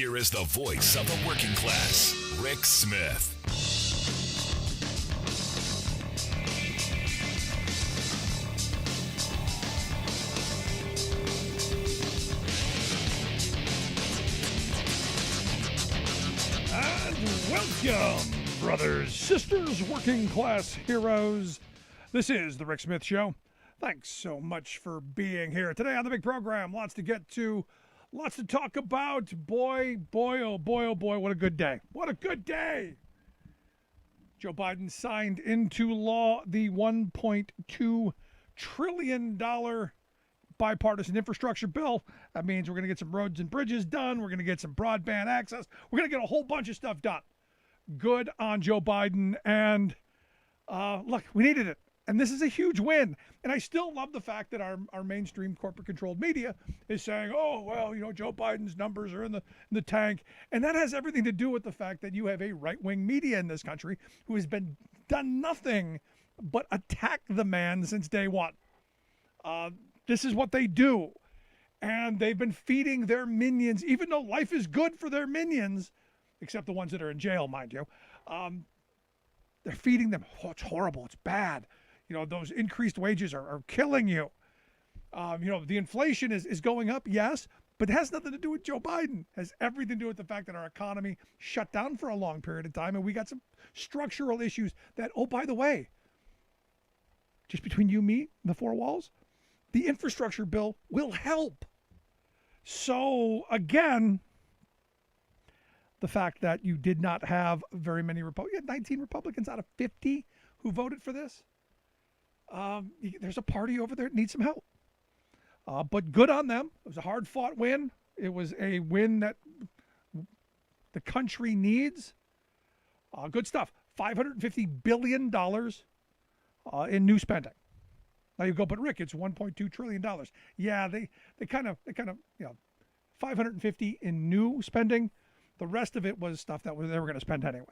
Here is the voice of the working class, Rick Smith. And welcome, brothers, sisters, working class heroes. This is the Rick Smith Show. Thanks so much for being here today on the big program. Lots to get to, lots to talk about. Boy, oh boy, what a good day. What a good day. Joe Biden signed into law the $1.2 trillion bipartisan infrastructure bill. That means we're going to get some roads and bridges done. We're going to get some broadband access. We're going to get a whole bunch of stuff done. Good on Joe Biden. And look, we needed it. And this is a huge win. And I still love the fact that our mainstream corporate-controlled media is saying, oh, well, you know, Joe Biden's numbers are in the tank. And that has everything to do with the fact that you have a right-wing media in this country who has done nothing but attack the man since day one. This is what they do. And they've been feeding their minions, even though life is good for their minions, except the ones that are in jail, mind you. They're feeding them. Oh, it's horrible. It's bad. You know, those increased wages are killing you. You know, the inflation is going up, yes, but it has nothing to do with Joe Biden. It has everything to do with the fact that our economy shut down for a long period of time, and we got some structural issues that, oh, by the way, just between you, me, and the four walls, the infrastructure bill will help. So, again, the fact that you did not have very many Republicans, you had 19 Republicans out of 50 who voted for this. There's a party over there that needs some help. But good on them. It was a hard-fought win. It was a win that the country needs. Good stuff. $550 billion in new spending. Now you go, but Rick, it's $1.2 trillion. Yeah, they kind of, you know, 550 in new spending. The rest of it was stuff that they were going to spend anyway.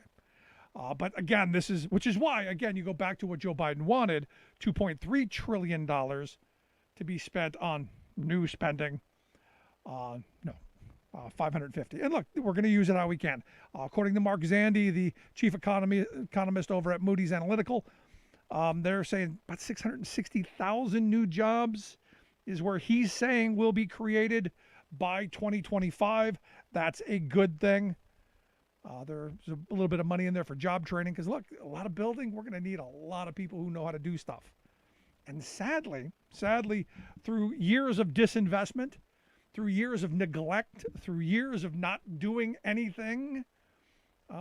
But again, which is why, again, you go back to what Joe Biden wanted, $2.3 trillion to be spent on new spending. 550. And look, we're going to use it how we can. According to Mark Zandi, the chief economist over at Moody's Analytical, they're saying about 660,000 new jobs is where he's saying will be created by 2025. That's a good thing. There's a little bit of money in there for job training because, look, a lot of building, we're going to need a lot of people who know how to do stuff. And sadly, through years of disinvestment, through years of neglect, through years of not doing anything,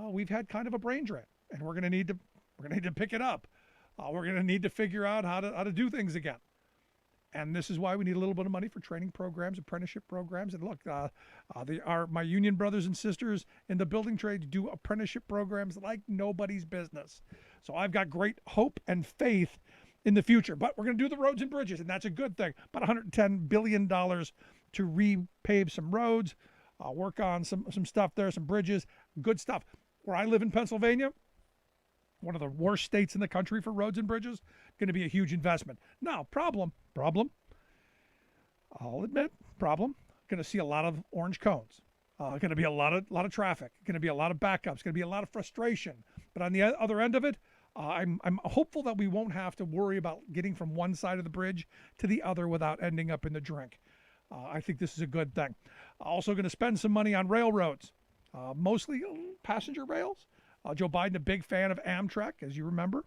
we've had kind of a brain drain, and we're going to need to pick it up. We're going to need to figure out how to do things again. And this is why we need a little bit of money for training programs, apprenticeship programs. And look, my union brothers and sisters in the building trade do apprenticeship programs like nobody's business. So I've got great hope and faith in the future. But we're going to do the roads and bridges, and that's a good thing. About $110 billion to repave some roads, work on some stuff there, some bridges, good stuff. Where I live in Pennsylvania, one of the worst states in the country for roads and bridges, going to be a huge investment. Now, problem, I'll admit, going to see a lot of orange cones. Going to be a lot of traffic. Going to be a lot of backups. Going to be a lot of frustration. But on the other end of it, I'm hopeful that we won't have to worry about getting from one side of the bridge to the other without ending up in the drink. I think this is a good thing. Also going to spend some money on railroads, mostly passenger rails. Joe Biden, a big fan of Amtrak, as you remember.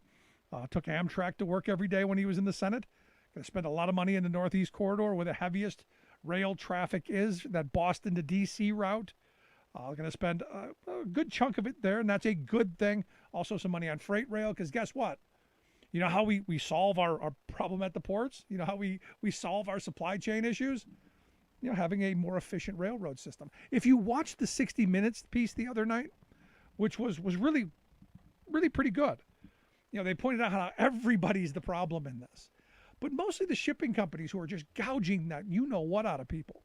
Took Amtrak to work every day when he was in the Senate. Going to spend a lot of money in the Northeast Corridor where the heaviest rail traffic is, that Boston to D.C. route. Going to spend a good chunk of it there, and that's a good thing. Also some money on freight rail, because guess what? You know how we solve our problem at the ports? You know how we solve our supply chain issues? You know, having a more efficient railroad system. If you watched the 60 Minutes piece the other night, which was really, really pretty good. You know, they pointed out how everybody's the problem in this. But mostly the shipping companies who are just gouging that you-know-what out of people.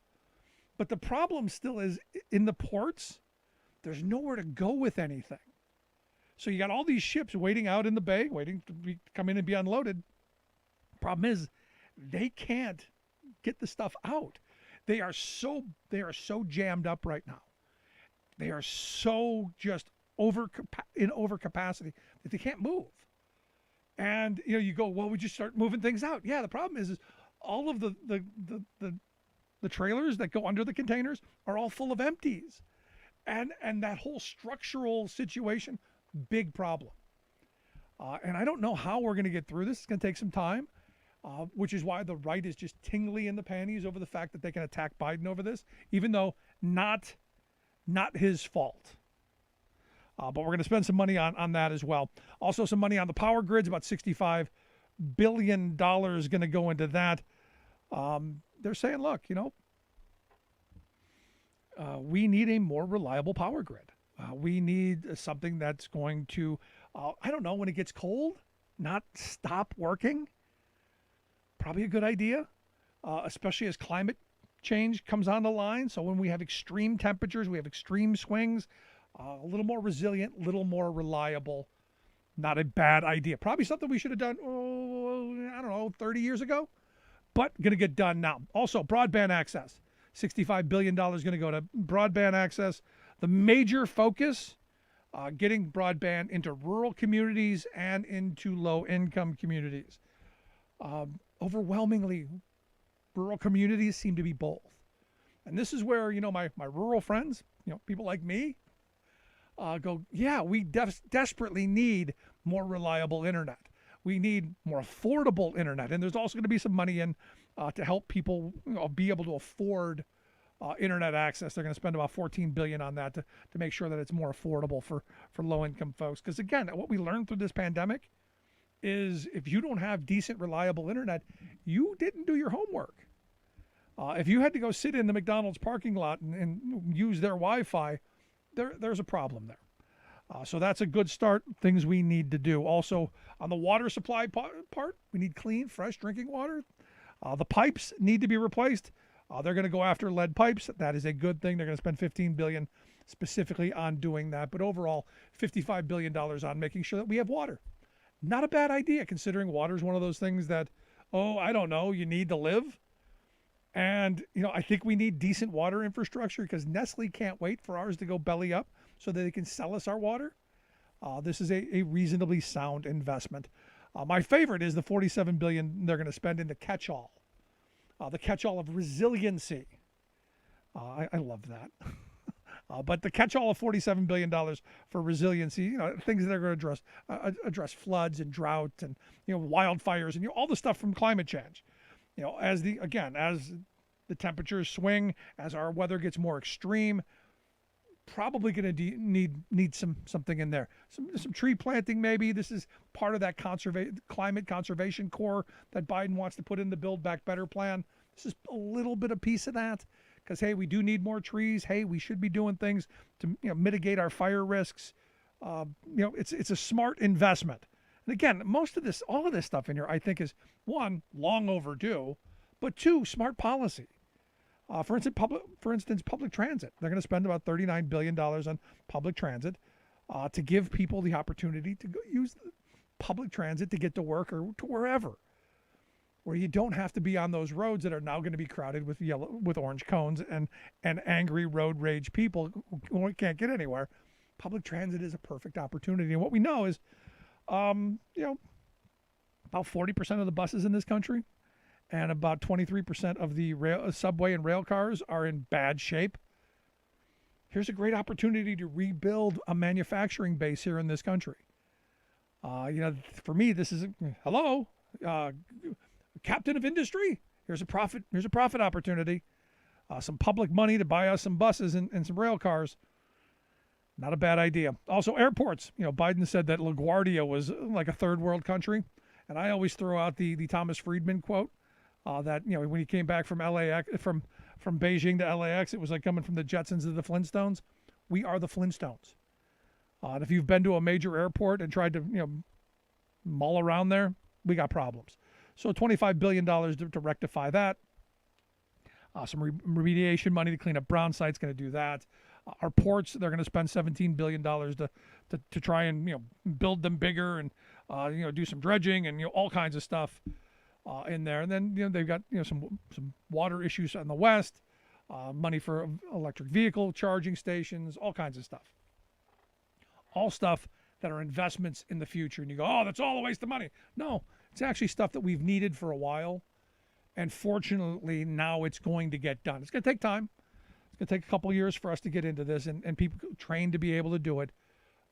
But the problem still is in the ports, there's nowhere to go with anything. So you got all these ships waiting out in the bay, waiting to come in and be unloaded. Problem is, they can't get the stuff out. They are so jammed up right now. They are so just in overcapacity that they can't move. And you go, well, we just start moving things out. Yeah, the problem is all of the trailers that go under the containers are all full of empties, and that whole structural situation, big problem. And I don't know how we're going to get through this. It's going to take some time, which is why the right is just tingly in the panties over the fact that they can attack Biden over this, even though not his fault. But we're going to spend some money on that as well. Also, some money on the power grids, about $65 billion going to go into that. They're saying, look, we need a more reliable power grid. We need something that's going to, I don't know, when it gets cold, not stop working. Probably a good idea, especially as climate change comes on the line. So when we have extreme temperatures, we have extreme swings, a little more resilient, a little more reliable. Not a bad idea. Probably something we should have done, I don't know, 30 years ago, but going to get done now. Also, broadband access. $65 billion going to go to broadband access. The major focus, getting broadband into rural communities and into low-income communities. Overwhelmingly, rural communities seem to be both. And this is where, my rural friends, people like me, go, yeah, we desperately need more reliable internet. We need more affordable internet. And there's also going to be some money in to help people be able to afford internet access. They're going to spend about $14 billion on that to make sure that it's more affordable for low-income folks. Because, again, what we learned through this pandemic is if you don't have decent, reliable internet, you didn't do your homework. If you had to go sit in the McDonald's parking lot and use their Wi-Fi, there's a problem there. So that's a good start, things we need to do. Also, on the water supply part, we need clean, fresh drinking water. The pipes need to be replaced. They're going to go after lead pipes. That is a good thing. They're going to spend $15 billion specifically on doing that. But overall, $55 billion on making sure that we have water. Not a bad idea, considering water is one of those things that, I don't know, you need to live. And, I think we need decent water infrastructure because Nestle can't wait for ours to go belly up so that they can sell us our water. This is a reasonably sound investment. My favorite is the $47 billion they're going to spend in the catch-all. The catch-all of resiliency. I love that. But the catch-all of $47 billion for resiliency, things that are going to address floods and drought and, wildfires and all the stuff from climate change. As the temperatures swing, as our weather gets more extreme, probably going to need something in there. Some tree planting maybe. This is part of that climate conservation core that Biden wants to put in the Build Back Better plan. This is a little bit of piece of that. Because, hey, we do need more trees. Hey, we should be doing things to mitigate our fire risks. It's a smart investment. And again, all of this stuff in here, I think, is one, long overdue, but two, smart policy. For instance, public transit. They're going to spend about $39 billion on public transit to give people the opportunity to go use public transit to get to work or to wherever, where you don't have to be on those roads that are now going to be crowded with orange cones and angry road rage people who can't get anywhere. Public transit is a perfect opportunity. And what we know is, about 40% of the buses in this country and about 23% of the subway and rail cars are in bad shape. Here's a great opportunity to rebuild a manufacturing base here in this country. For me, this is captain of industry. Here's a profit opportunity. Some public money to buy us some buses and some rail cars. Not a bad idea. Also, airports. Biden said that LaGuardia was like a third world country. And I always throw out the Thomas Friedman quote that, when he came back from LAX, from Beijing to LAX, it was like coming from the Jetsons to the Flintstones. We are the Flintstones. And if you've been to a major airport and tried to, mull around there, we got problems. So $25 billion to rectify that. Some remediation money to clean up brown sites, going to do that. Our ports, they're going to spend $17 billion to try and build them bigger and do some dredging and all kinds of stuff in there. And then they've got some water issues in the west. money for electric vehicle charging stations, all kinds of stuff. All stuff that are investments in the future. And you go, oh, that's all a waste of money. No, it's actually stuff that we've needed for a while. And fortunately, now it's going to get done. It's going to take time. It's going to take a couple of years for us to get into this and people trained to be able to do it.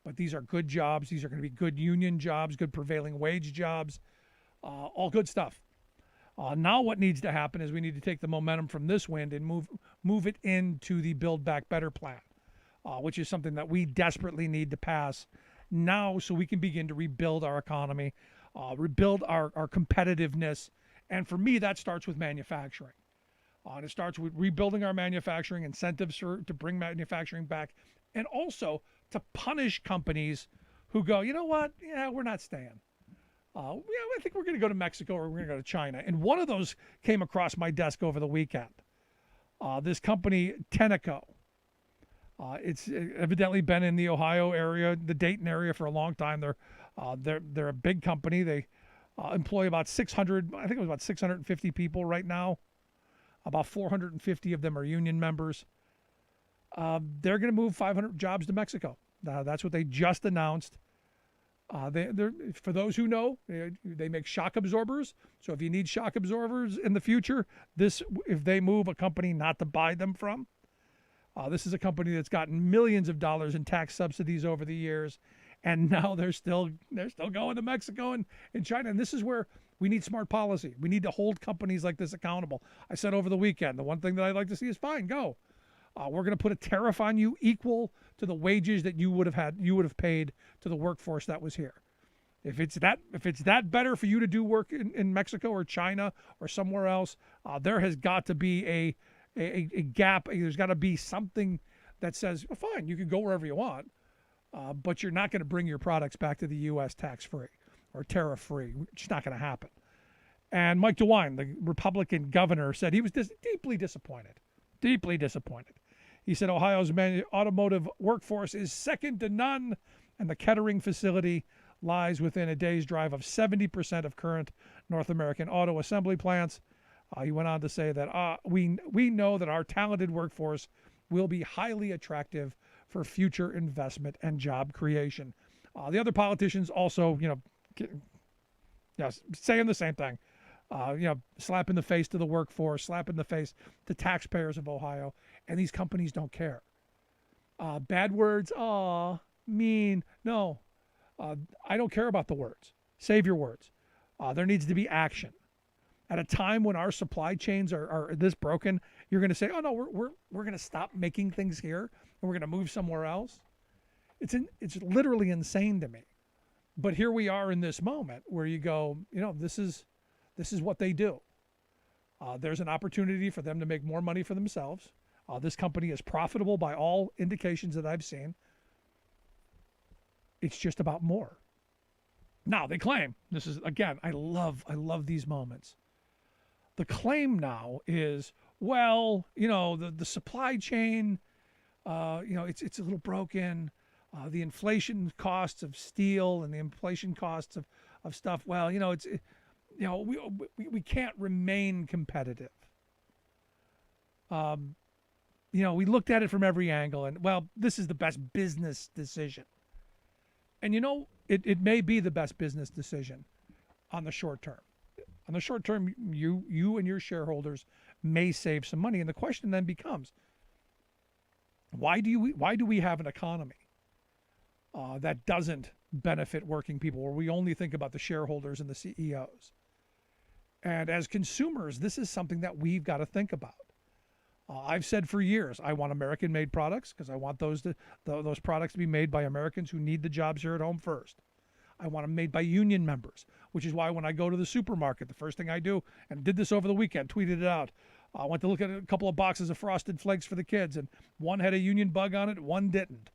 But these are good jobs. These are going to be good union jobs, good prevailing wage jobs, all good stuff. Now what needs to happen is we need to take the momentum from this wind and move it into the Build Back Better plan, which is something that we desperately need to pass now so we can begin to rebuild our economy, rebuild our competitiveness. And for me, that starts with manufacturing. And it starts with rebuilding our manufacturing, incentives to bring manufacturing back, and also to punish companies who go, you know what, yeah, we're not staying. I think we're going to go to Mexico or we're going to go to China. And one of those came across my desk over the weekend. This company, Tenneco. It's evidently been in the Ohio area, the Dayton area for a long time. They're a big company. They employ about 600, I think it was about 650 people right now. About 450 of them are union members. They're going to move 500 jobs to Mexico. That's what they just announced. They're, for those who know, they make shock absorbers. So if you need shock absorbers in the future, if they move a company not to buy them from, this is a company that's gotten millions of dollars in tax subsidies over the years, and now they're still going to Mexico and China. And this is where we need smart policy. We need to hold companies like this accountable. I said over the weekend, the one thing that I'd like to see is fine, go. We're going to put a tariff on you equal to the wages that you would have paid to the workforce that was here. If it's that better for you to do work in Mexico or China or somewhere else, there has got to be a gap. There's got to be something that says, well, fine, you can go wherever you want, but you're not going to bring your products back to the U.S. tax-free or tariff-free. It's not going to happen. And Mike DeWine, the Republican governor, said he was deeply disappointed. Deeply disappointed. He said Ohio's automotive workforce is second to none, and the Kettering facility lies within a day's drive of 70% of current North American auto assembly plants. He went on to say that we know that our talented workforce will be highly attractive for future investment and job creation. The other politicians also, saying the same thing. Slap in the face to the workforce, slap in the face to taxpayers of Ohio, and these companies don't care. Bad words, mean, no. I don't care about the words. Save your words. There needs to be action. At a time when our supply chains are this broken, you're going to say, oh no, we're going to stop making things here and we're going to move somewhere else. It's literally insane to me. But here we are in this moment where you go, this is what they do. There's an opportunity for them to make more money for themselves. This company is profitable by all indications that I've seen. It's just about more. Now they claim, this is, again, I love these moments. The claim now is, well, the supply chain, it's a little broken. The inflation costs of steel and the inflation costs of stuff. Well, we can't remain competitive. We looked at it from every angle, and well, this is the best business decision. And it may be the best business decision on the short term. On the short term, you and your shareholders may save some money, and the question then becomes, why do we have an economy that doesn't benefit working people, where we only think about the shareholders and the CEOs? And as consumers, this is something that we've got to think about. I've said for years, I want American-made products because I want those products to be made by Americans who need the jobs here at home first. I want them made by union members, which is why when I go to the supermarket, the first thing I do, and did this over the weekend, tweeted it out, I went to look at a couple of boxes of Frosted Flakes for the kids, and one had a union bug on it, one didn't.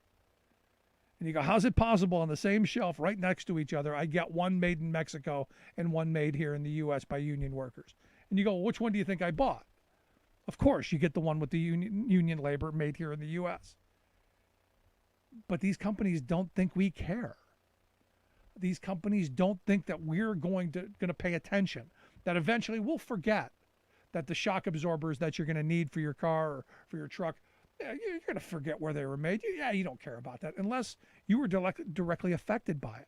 And you go, how's it possible on the same shelf right next to each other, I get one made in Mexico and one made here in the U.S. by union workers? And you go, well, which one do you think I bought? Of course, you get the one with the union labor made here in the U.S. But these companies don't think we care. These companies don't think that we're going to pay attention, that eventually we'll forget that the shock absorbers that you're going to need for your car or for your truck, you're going to forget where they were made. Yeah, you don't care about that unless you were directly affected by it.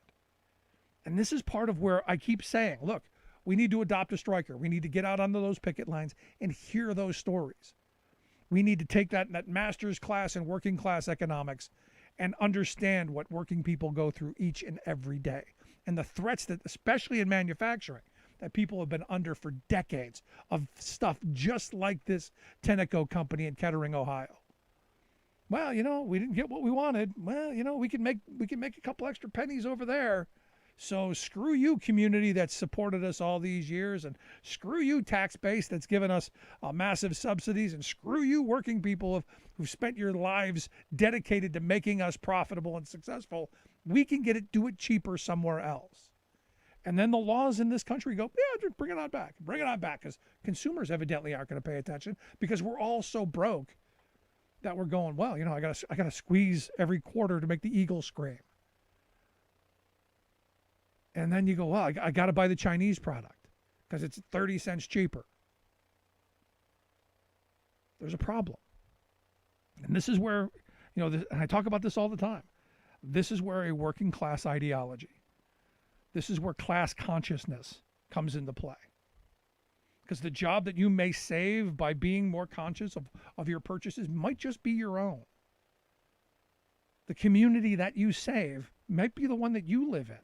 And this is part of where I keep saying, look, we need to adopt a striker. We need to get out onto those picket lines and hear those stories. We need to take that master's class in working class economics and understand what working people go through each and every day. And the threats that, especially in manufacturing, that people have been under for decades of stuff just like this Tenneco company in Kettering, Ohio. Well, we didn't get what we wanted. Well, we can make a couple extra pennies over there. So screw you, community that's supported us all these years, and screw you, tax base that's given us massive subsidies, and screw you, working people who've spent your lives dedicated to making us profitable and successful. We can do it cheaper somewhere else. And then the laws in this country go, yeah, bring it on back, because consumers evidently aren't going to pay attention because we're all so broke that we're going, well, I gotta squeeze every quarter to make the eagle scream. And then you go, well, I got to buy the Chinese product because it's 30 cents cheaper. There's a problem. And this is where, and I talk about this all the time. This is where a working class ideology, this is where class consciousness comes into play. Because the job that you may save by being more conscious of your purchases might just be your own. The community that you save might be the one that you live in.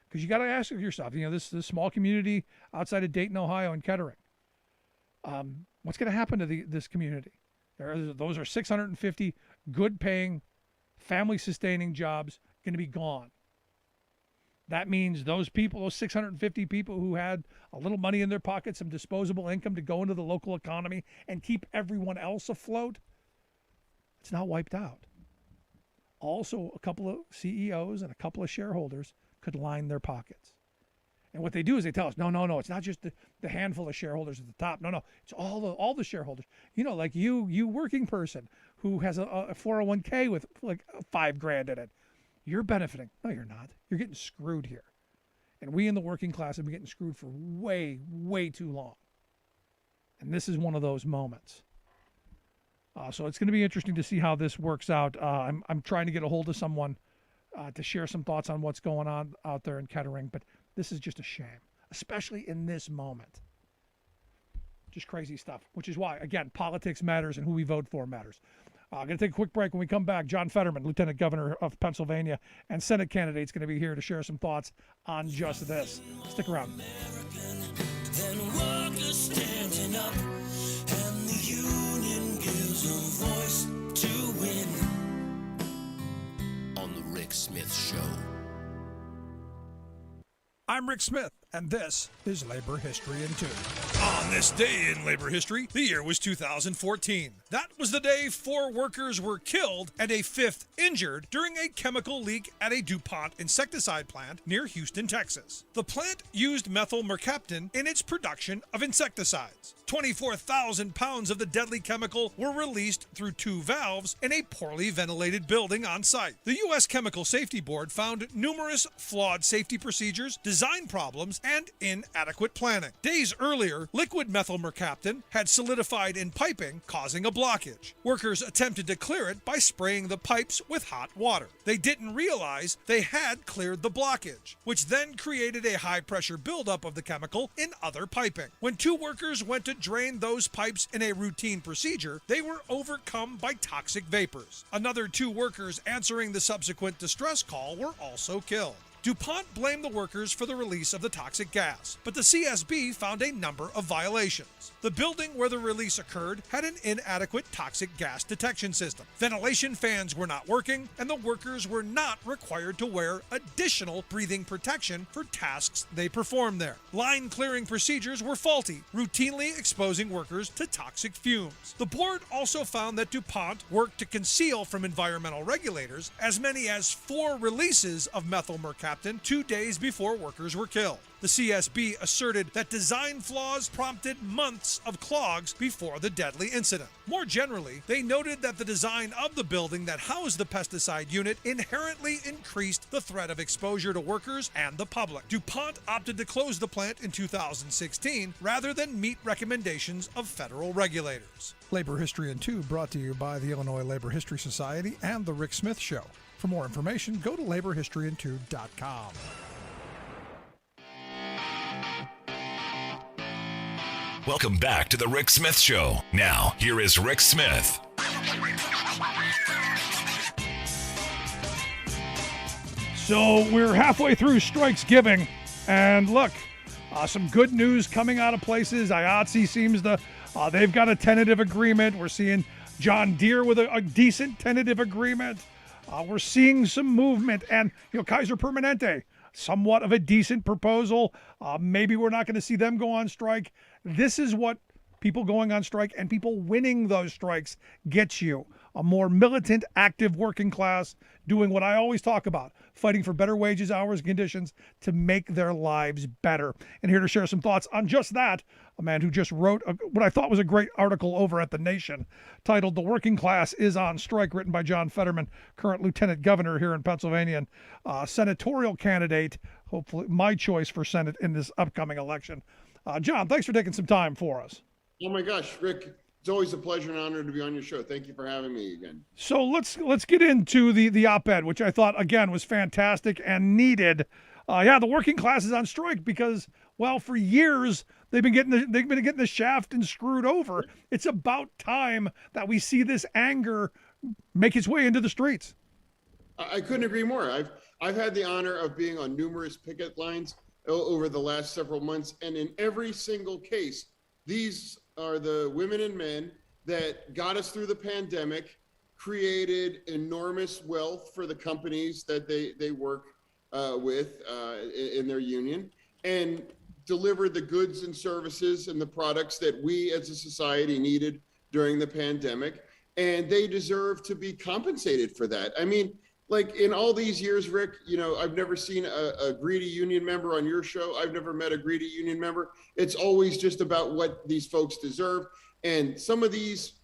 Because you got to ask yourself, this small community outside of Dayton, Ohio, and Kettering, what's going to happen to this community? Those are 650 good-paying, family-sustaining jobs going to be gone. That means those 650 people who had a little money in their pocket, some disposable income to go into the local economy and keep everyone else afloat, it's not wiped out. Also, a couple of CEOs and a couple of shareholders could line their pockets. And what they do is they tell us, no, it's not just the handful of shareholders at the top. No, it's all the shareholders. Like you working person who has a 401k with like $5,000 in it. You're benefiting. No, you're not. You're getting screwed here. And we in the working class have been getting screwed for way, way too long. And this is one of those moments. So it's going to be interesting to see how this works out. I'm trying to get a hold of someone to share some thoughts on what's going on out there in Kettering, but this is just a shame, especially in this moment. Just crazy stuff, which is why, again, politics matters and who we vote for matters. I'm going to take a quick break. When we come back, John Fetterman, Lieutenant Governor of Pennsylvania and Senate candidate, is going to be here to share some thoughts on just this. Stick around. Then workers standing up, and the union gives a voice to win. On the Rick Smith Show. I'm Rick Smith, and this is Labor History in 2. On this day in labor history, the year was 2014. That was the day 4 workers were killed and a 5th injured during a chemical leak at a DuPont insecticide plant near Houston, Texas. The plant used methyl mercaptan in its production of insecticides. 24,000 pounds of the deadly chemical were released through 2 valves in a poorly ventilated building on site. The U.S. Chemical Safety Board found numerous flawed safety procedures, design problems, and inadequate planning. Days earlier, liquid methyl mercaptan had solidified in piping, causing a blockage. Workers attempted to clear it by spraying the pipes with hot water. They didn't realize they had cleared the blockage, which then created a high-pressure buildup of the chemical in other piping. When 2 workers went to drain those pipes in a routine procedure, they were overcome by toxic vapors. Another 2 workers answering the subsequent distress call were also killed. DuPont blamed the workers for the release of the toxic gas, but the CSB found a number of violations. The building where the release occurred had an inadequate toxic gas detection system. Ventilation fans were not working, and the workers were not required to wear additional breathing protection for tasks they performed there. Line clearing procedures were faulty, routinely exposing workers to toxic fumes. The board also found that DuPont worked to conceal from environmental regulators as many as 4 releases of methyl mercaptan 2 days before workers were killed. The CSB asserted that design flaws prompted months of clogs before the deadly incident. More generally, they noted that the design of the building that housed the pesticide unit inherently increased the threat of exposure to workers and the public. DuPont opted to close the plant in 2016 rather than meet recommendations of federal regulators. Labor History in 2 brought to you by the Illinois Labor History Society and The Rick Smith Show. For more information, go to laborhistoryin2.com. Welcome back to the Rick Smith Show. Now, here is Rick Smith. So we're halfway through Strikes Giving, and look, some good news coming out of places. IATSE seems to, they've got a tentative agreement. We're seeing John Deere with a decent tentative agreement. We're seeing some movement, and Kaiser Permanente, somewhat of a decent proposal. Maybe we're not going to see them go on strike. This is what people going on strike and people winning those strikes gets you. A more militant, active working class doing what I always talk about, fighting for better wages, hours, and conditions to make their lives better. And here to share some thoughts on just that, a man who just wrote what I thought was a great article over at The Nation titled "The Working Class is on Strike," written by John Fetterman, current lieutenant governor here in Pennsylvania, and senatorial candidate, hopefully my choice for Senate in this upcoming election. John, thanks for taking some time for us. Oh my gosh, Rick, it's always a pleasure and honor to be on your show. Thank you for having me again. So let's get into the op-ed, which I thought again was fantastic and needed. The working class is on strike because, well, for years they've been getting the shaft and screwed over. It's about time that we see this anger make its way into the streets. I couldn't agree more. I've had the honor of being on numerous picket lines over the last several months, and in every single case, these are the women and men that got us through the pandemic, created enormous wealth for the companies that they work with in their union, and delivered the goods and services and the products that we as a society needed during the pandemic. And they deserve to be compensated for that. I mean, like in all these years, Rick, I've never seen a greedy union member on your show. I've never met a greedy union member. It's always just about what these folks deserve. And some of these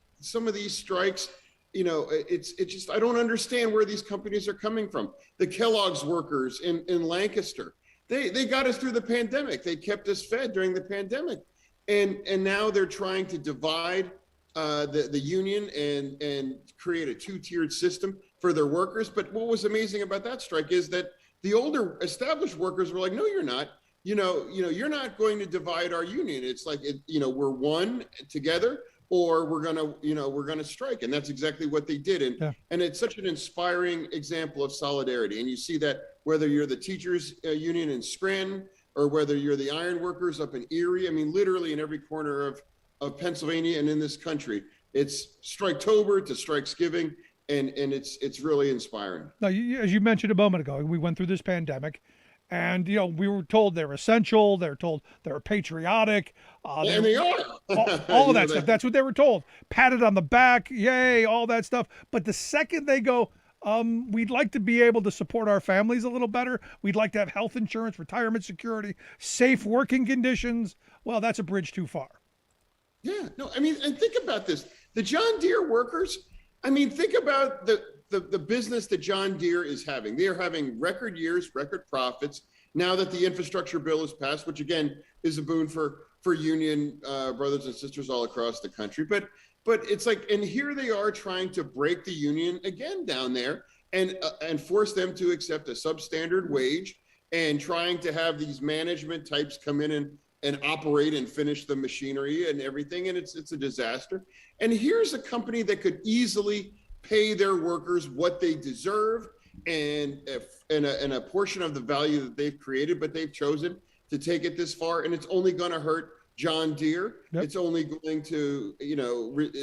strikes, it's just, I don't understand where these companies are coming from. The Kellogg's workers in Lancaster, they got us through the pandemic. They kept us fed during the pandemic. And now they're trying to divide the union and create a two-tiered system for their workers. But what was amazing about that strike is that the older established workers were like, no, you're not. You're not going to divide our union. It's like, we're one together, or we're gonna strike. And that's exactly what they did. And it's such an inspiring example of solidarity. And you see that whether you're the teachers union in Scranton or whether you're the iron workers up in Erie. I mean, literally in every corner of Pennsylvania and in this country, it's Striketober to Strikesgiving. And it's really inspiring. Now, as you mentioned a moment ago, we went through this pandemic, and we were told they're essential. They're told they're patriotic. And they are. all of that stuff. That's what they were told. Patted on the back, yay, all that stuff. But the second they go, we'd like to be able to support our families a little better. We'd like to have health insurance, retirement security, safe working conditions. Well, that's a bridge too far. Yeah, no, I mean, and think about this. The John Deere workers, I mean, think about the business that John Deere is having. They are having record years, record profits. Now that the infrastructure bill is passed, which again is a boon for union brothers and sisters all across the country. But it's like, and here they are trying to break the union again down there and force them to accept a substandard wage, and trying to have these management types come in and operate and finish the machinery and everything. And it's a disaster. And here's a company that could easily pay their workers what they deserve and a portion of the value that they've created, but they've chosen to take it this far. And it's only going to hurt John Deere. Yep. It's only going to,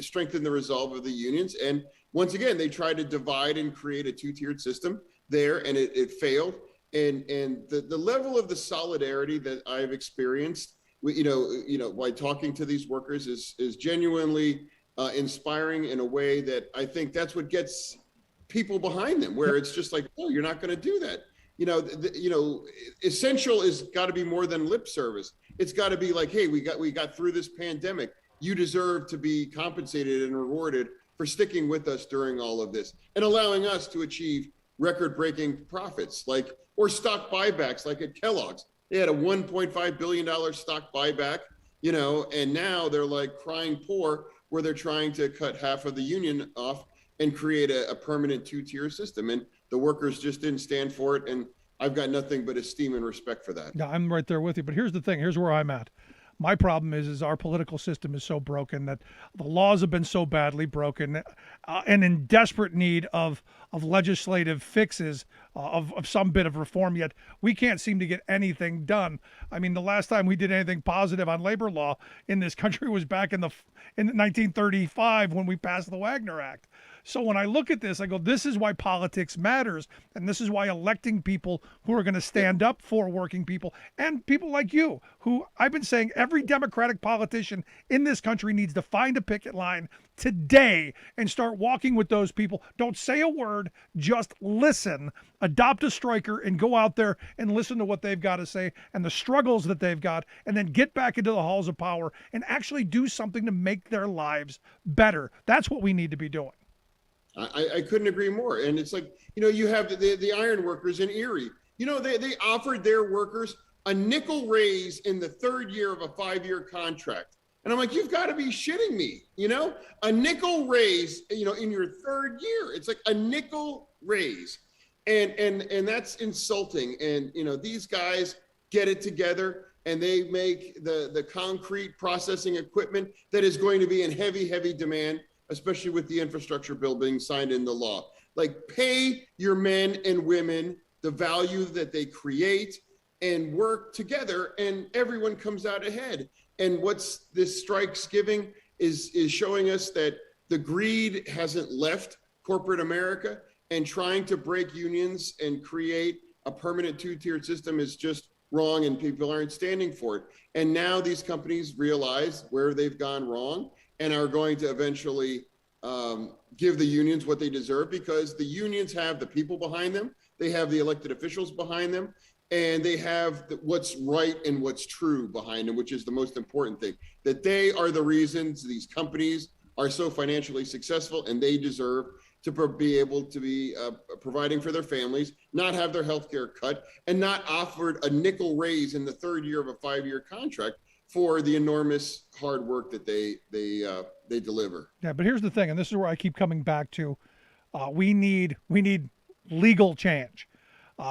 strengthen the resolve of the unions. And once again, they tried to divide and create a two-tiered system there, and it failed. And the level of the solidarity that I've experienced, by talking to these workers is genuinely inspiring in a way that I think that's what gets people behind them, where it's just like, oh, you're not going to do that. essential is got to be more than lip service. It's got to be like, hey, we got through this pandemic. You deserve to be compensated and rewarded for sticking with us during all of this and allowing us to achieve record-breaking profits, or stock buybacks, like at Kellogg's. They had a $1.5 billion stock buyback, and now they're like crying poor, where they're trying to cut half of the union off and create a permanent two-tier system. And the workers just didn't stand for it. And I've got nothing but esteem and respect for that. Yeah, I'm right there with you. But here's the thing. Here's where I'm at. My problem is our political system is so broken, that the laws have been so badly broken, and in desperate need of legislative fixes, of some bit of reform, yet we can't seem to get anything done. I mean, the last time we did anything positive on labor law in this country was back in 1935, when we passed the Wagner Act. So when I look at this, I go, this is why politics matters. And this is why electing people who are going to stand up for working people, and people like you, who I've been saying every Democratic politician in this country needs to find a picket line today and start walking with those people. Don't say a word, just listen, adopt a striker, and go out there and listen to what they've got to say and the struggles that they've got, and then get back into the halls of power and actually do something to make their lives better. That's what we need to be doing. I couldn't agree more. And it's like, you have the iron workers in Erie. They offered their workers a nickel raise in the third year of a 5-year contract. And I'm like, you've got to be shitting me, a nickel raise, in your third year. It's like a nickel raise. And that's insulting. And, these guys get it together, and they make the concrete processing equipment that is going to be in heavy, heavy demand, especially with the infrastructure bill being signed into law. Like, pay your men and women the value that they create and work together, and everyone comes out ahead. And what's this strike's giving is showing us that the greed hasn't left corporate America, and trying to break unions and create a permanent two-tiered system is just wrong, and people aren't standing for it. And now these companies realize where they've gone wrong and are going to eventually give the unions what they deserve, because the unions have the people behind them, they have the elected officials behind them, and they have what's right and what's true behind them, which is the most important thing. That they are the reasons these companies are so financially successful, and they deserve to be able to be providing for their families, not have their health care cut, and not offered a nickel raise in the third year of a 5-year contract for the enormous hard work that they deliver. Yeah, but here's the thing, and this is where I keep coming back to: we need legal change.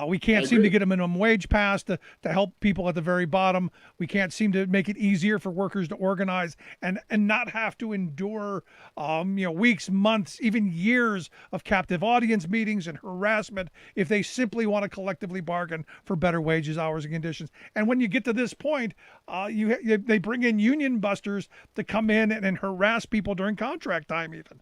We can't seem to get a minimum wage passed to help people at the very bottom. We can't seem to make it easier for workers to organize and not have to endure, weeks, months, even years of captive audience meetings and harassment if they simply want to collectively bargain for better wages, hours, and conditions. And when you get to this point, they bring in union busters to come in and harass people during contract time even.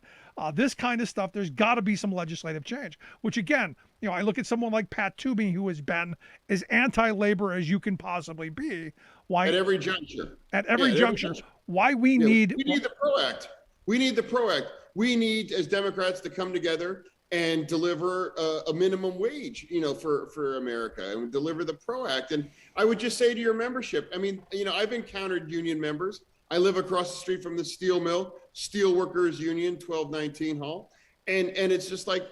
This kind of stuff, there's got to be some legislative change, which again, I look at someone like Pat Toomey, who has been as anti-labor as you can possibly be. Why at every juncture? Why we need the PRO Act. We need the PRO Act. We need, as Democrats, to come together and deliver a minimum wage, for America, and deliver the PRO Act. And I would just say to your membership, I've encountered union members. I live across the street from the steel mill, Steelworkers Union, 1219 Hall. And it's just like,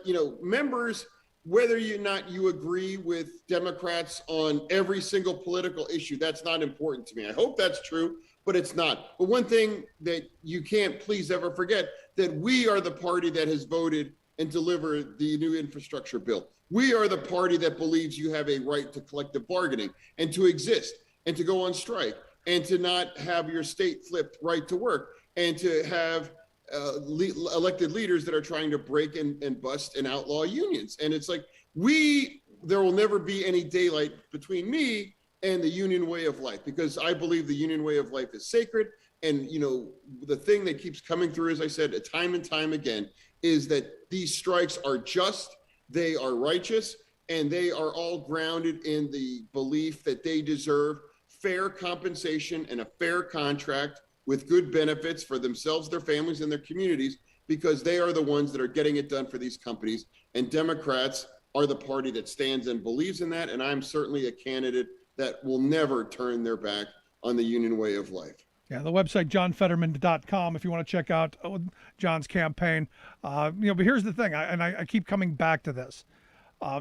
members, whether or not you agree with Democrats on every single political issue, that's not important to me. I hope that's true, but it's not. But one thing that you can't please ever forget, that we are the party that has voted and delivered the new infrastructure bill. We are the party that believes you have a right to collective bargaining and to exist and to go on strike and to not have your state flipped right to work, and to have elected leaders that are trying to break and bust and outlaw unions. And it's like, there will never be any daylight between me and the union way of life, because I believe the union way of life is sacred. And, the thing that keeps coming through, as I said, time and time again, is that these strikes are just, they are righteous, and they are all grounded in the belief that they deserve fair compensation and a fair contract with good benefits for themselves, their families, and their communities, because they are the ones that are getting it done for these companies. And Democrats are the party that stands and believes in that. And I'm certainly a candidate that will never turn their back on the union way of life. Yeah, the website, johnfetterman.com, if you want to check out John's campaign. But here's the thing, I keep coming back to this.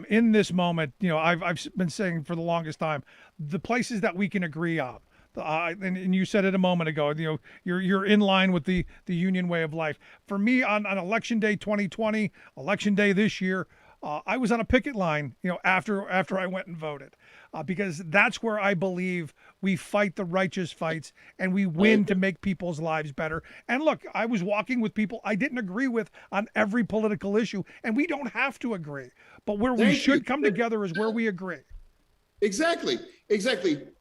In this moment, I've been saying for the longest time, the places that we can agree on, and you said it a moment ago, you're in line with the union way of life. For me, on election day 2020, election day this year, I was on a picket line, after I went and voted, because that's where I believe we fight the righteous fights and we win to make people's lives better. And look, I was walking with people I didn't agree with on every political issue, and we don't have to agree. But where we should come together is where we agree. Exactly.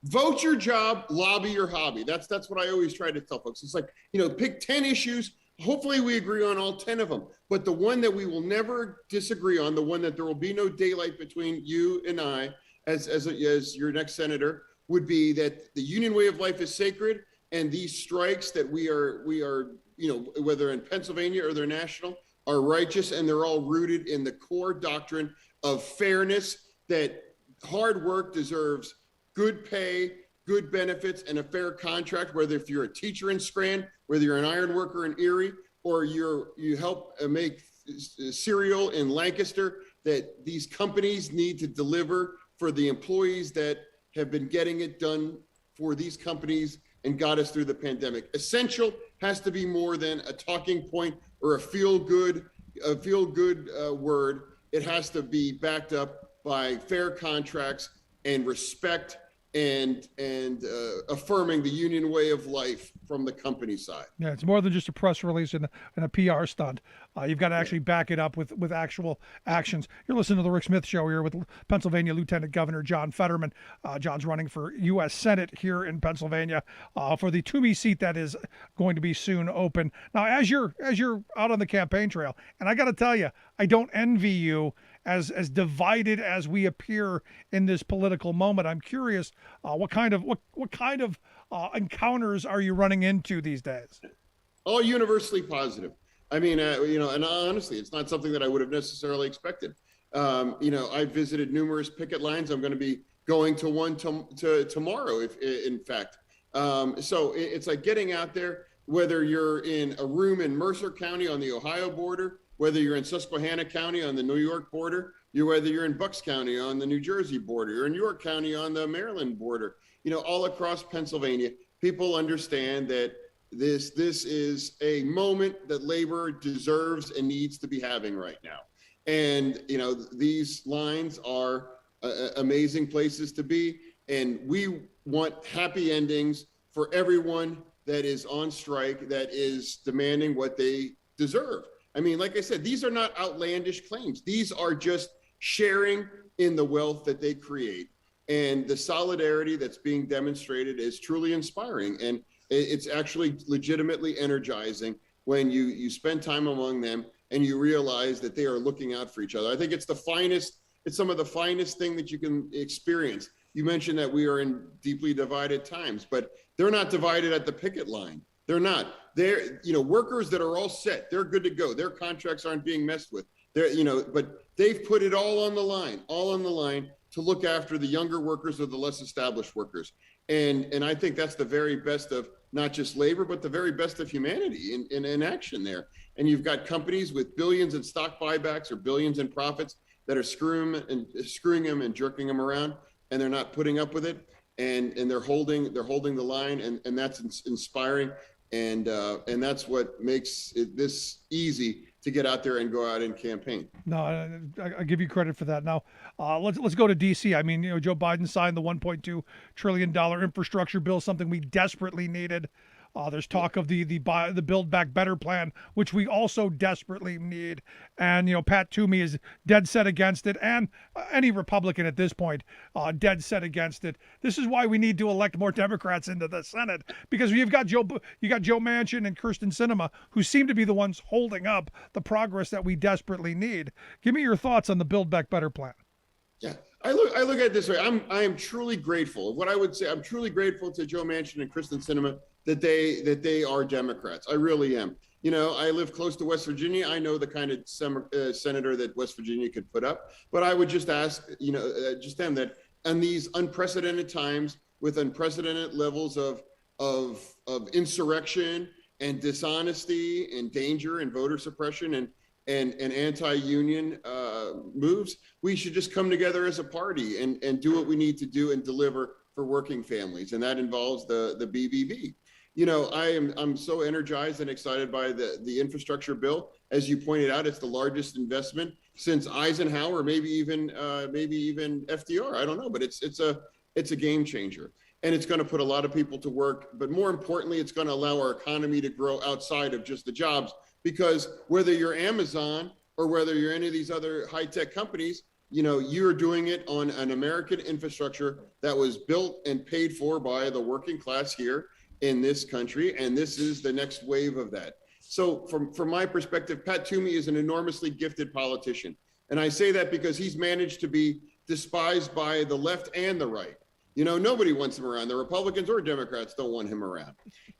Vote your job, lobby your hobby. That's what I always try to tell folks. It's like, pick 10 issues. Hopefully we agree on all 10 of them. But the one that we will never disagree on, the one that there will be no daylight between you and I as your next senator, would be that the union way of life is sacred, and these strikes that we are, whether in Pennsylvania or they're national, are righteous, and they're all rooted in the core doctrine of fairness, that hard work deserves good pay, good benefits, and a fair contract, whether if you're a teacher in Scranton, whether you're an iron worker in Erie, or you help make cereal in Lancaster, that these companies need to deliver for the employees that have been getting it done for these companies and got us through the pandemic. Essential has to be more than a talking point or a feel-good word. It has to be backed up by fair contracts and respect and affirming the union way of life from the company side. Yeah, it's more than just a press release and a PR stunt. You've got to actually back it up with actual actions. You're listening to the Rick Smith Show here with Pennsylvania Lieutenant Governor John Fetterman. John's running for U.S. Senate here in Pennsylvania for the Toomey seat that is going to be soon open. Now, as you're out on the campaign trail, and I got to tell you, I don't envy you as divided as we appear in this political moment. I'm curious, what kind of encounters are you running into these days? All universally positive. I mean, and honestly, it's not something that I would have necessarily expected. I visited numerous picket lines. I'm going to be going to one tomorrow, in fact. So it's like getting out there, whether you're in a room in Mercer County on the Ohio border, whether you're in Susquehanna County on the New York border, whether you're in Bucks County on the New Jersey border, or in York County on the Maryland border, all across Pennsylvania, people understand that this is a moment that labor deserves and needs to be having right now. And, these lines are amazing places to be. And we want happy endings for everyone that is on strike, that is demanding what they deserve. I mean, like I said, these are not outlandish claims. These are just sharing in the wealth that they create. And the solidarity that's being demonstrated is truly inspiring. And it's actually legitimately energizing when you spend time among them and you realize that they are looking out for each other. I think it's some of the finest thing that you can experience. You mentioned that we are in deeply divided times, but they're not divided at the picket line. They're not. They're, workers that are all set. They're good to go. Their contracts aren't being messed with. But they've put it all on the line to look after the younger workers or the less established workers. And I think that's the very best of not just labor, but the very best of humanity in action there. And you've got companies with billions in stock buybacks or billions in profits that are screwing them and jerking them around, and they're not putting up with it. And they're holding the line, and that's inspiring. And that's what makes it this easy to get out there and go out and campaign. No, I give you credit for that. Now, let's go to D.C. I mean, Joe Biden signed the $1.2 trillion infrastructure bill, something we desperately needed. There's talk of the Build Back Better plan, which we also desperately need. And, Pat Toomey is dead set against it. And any Republican at this point, dead set against it. This is why we need to elect more Democrats into the Senate, because you got Joe Manchin and Kyrsten Sinema, who seem to be the ones holding up the progress that we desperately need. Give me your thoughts on the Build Back Better plan. Yeah, I look at it this way. I am truly grateful. What I would say, I'm truly grateful to Joe Manchin and Kyrsten Sinema that they are Democrats. I really am. I live close to West Virginia. I know the kind of senator that West Virginia could put up. But I would just ask, just them that in these unprecedented times with unprecedented levels of insurrection and dishonesty and danger and voter suppression and anti-union moves, we should just come together as a party and do what we need to do and deliver for working families. And that involves the BBB. I'm so energized and excited by the infrastructure bill. As you pointed out, it's the largest investment since Eisenhower, maybe even FDR. I don't know, but it's a game changer, and it's going to put a lot of people to work. But more importantly, it's going to allow our economy to grow outside of just the jobs, because whether you're Amazon or whether you're any of these other high-tech companies, you're doing it on an American infrastructure that was built and paid for by the working class here in this country, and this is the next wave of that. So from my perspective, Pat Toomey is an enormously gifted politician. And I say that because he's managed to be despised by the left and the right. Nobody wants him around. The Republicans or Democrats don't want him around.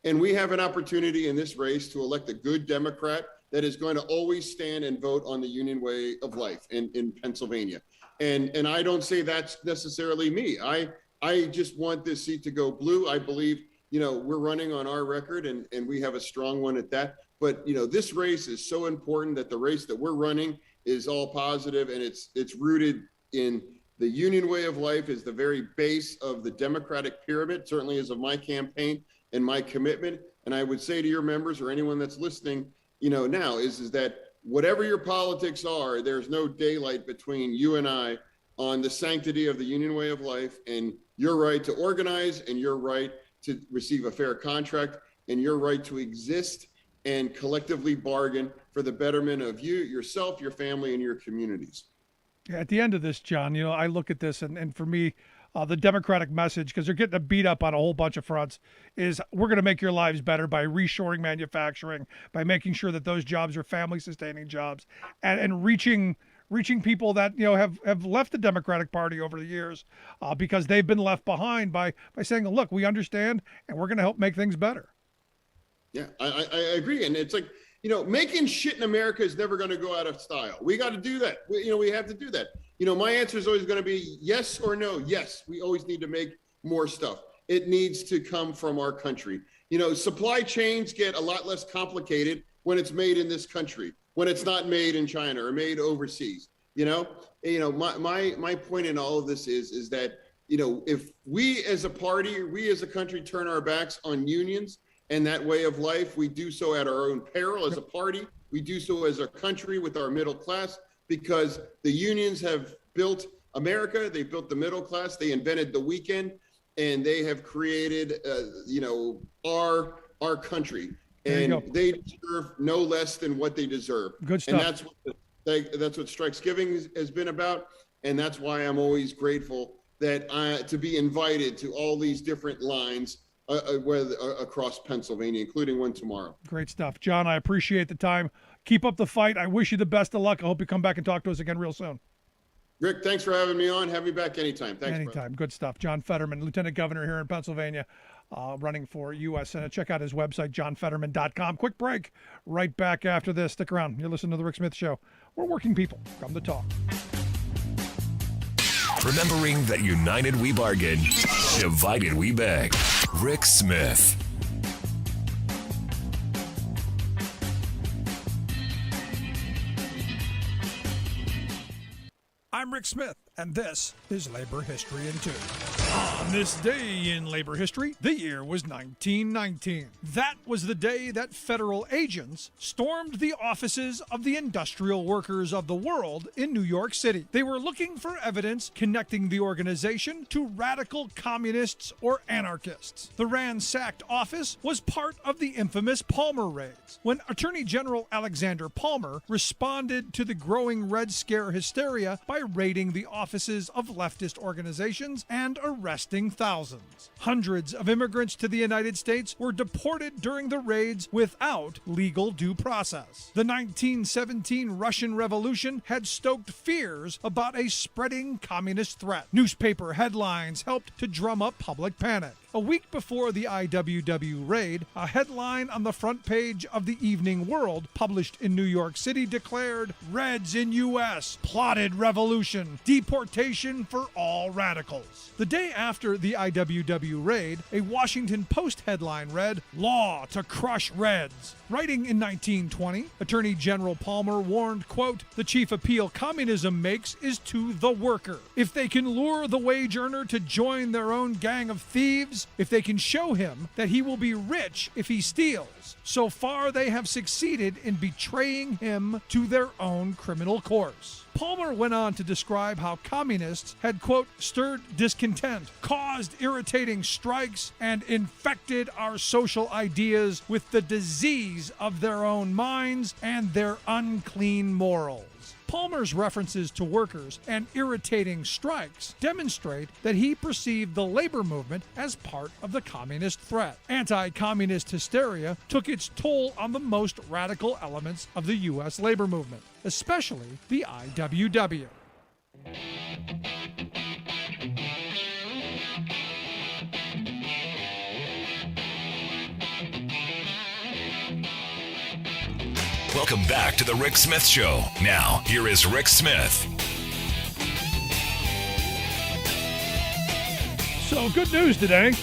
And we have an opportunity in this race to elect a good Democrat that is going to always stand and vote on the union way of life in Pennsylvania. And I don't say that's necessarily me. I just want this seat to go blue. I believe we're running on our record and we have a strong one at that. But, this race is so important that the race that we're running is all positive, and it's rooted in the union way of life is the very base of the Democratic pyramid, certainly as of my campaign and my commitment. And I would say to your members or anyone that's listening, now is that whatever your politics are, there's no daylight between you and I on the sanctity of the union way of life and your right to organize and your right to receive a fair contract and your right to exist and collectively bargain for the betterment of you, yourself, your family, and your communities. At the end of this, John, I look at this and for me, the Democratic message, because they're getting beat up on a whole bunch of fronts, is we're going to make your lives better by reshoring manufacturing, by making sure that those jobs are family-sustaining jobs, and reaching people that have left the Democratic Party over the years because they've been left behind by saying, look, we understand and we're going to help make things better. Yeah, I agree. And it's like, making shit in America is never going to go out of style. We got to do that. We have to do that. My answer is always going to be yes or no. Yes, we always need to make more stuff. It needs to come from our country. Supply chains get a lot less complicated when it's made in this country, when it's not made in China or made overseas. My point in all of this is that, if we as a party, we as a country turn our backs on unions and that way of life, we do so at our own peril as a party. We do so as a country with our middle class, because the unions have built America. They built the middle class. They invented the weekend, and they have created, our country. And they deserve no less than what they deserve. Good stuff. And that's what Strikes Giving has been about. And that's why I'm always grateful that to be invited to all these different lines across Pennsylvania, including one tomorrow. Great stuff. John, I appreciate the time. Keep up the fight. I wish you the best of luck. I hope you come back and talk to us again real soon. Rick, thanks for having me on. Have me back anytime. Thanks. Anytime. Brother. Good stuff. John Fetterman, Lieutenant Governor here in Pennsylvania, running for U.S. Senate. Check out his website, johnfetterman.com. Quick break. Right back after this. Stick around. You're listening to The Rick Smith Show. We're working people. Come to talk. Remembering that united we bargain, divided we beg. Rick Smith. I'm Rick Smith, and this is Labor History in 2. On this day in labor history, the year was 1919. That was the day that federal agents stormed the offices of the industrial workers of the world in New York City. They were looking for evidence connecting the organization to radical communists or anarchists. The ransacked office was part of the infamous Palmer raids, when Attorney General Alexander Palmer responded to the growing Red Scare hysteria by raiding the office offices of leftist organizations and arresting thousands. Hundreds of immigrants to the United States were deported during the raids without legal due process. The 1917 Russian Revolution had stoked fears about a spreading communist threat. Newspaper headlines helped to drum up public panic. A week before the IWW raid, a headline on the front page of the Evening World, published in New York City, declared, "Reds in U.S. plotted revolution, deportation for all radicals." The day after the IWW raid, a Washington Post headline read, "Law to crush Reds." Writing in 1920, Attorney General Palmer warned, quote, "The chief appeal communism makes is to the worker. If they can lure the wage earner to join their own gang of thieves, if they can show him that he will be rich if he steals, so far they have succeeded in betraying him to their own criminal course." Palmer went on to describe how communists had, quote, "stirred discontent, caused irritating strikes, and infected our social ideas with the disease of their own minds and their unclean morals." Palmer's references to workers and irritating strikes demonstrate that he perceived the labor movement as part of the communist threat. Anti-communist hysteria took its toll on the most radical elements of the U.S. labor movement, especially the IWW. Welcome back to the Rick Smith Show. Now, here is Rick Smith. So, good news today.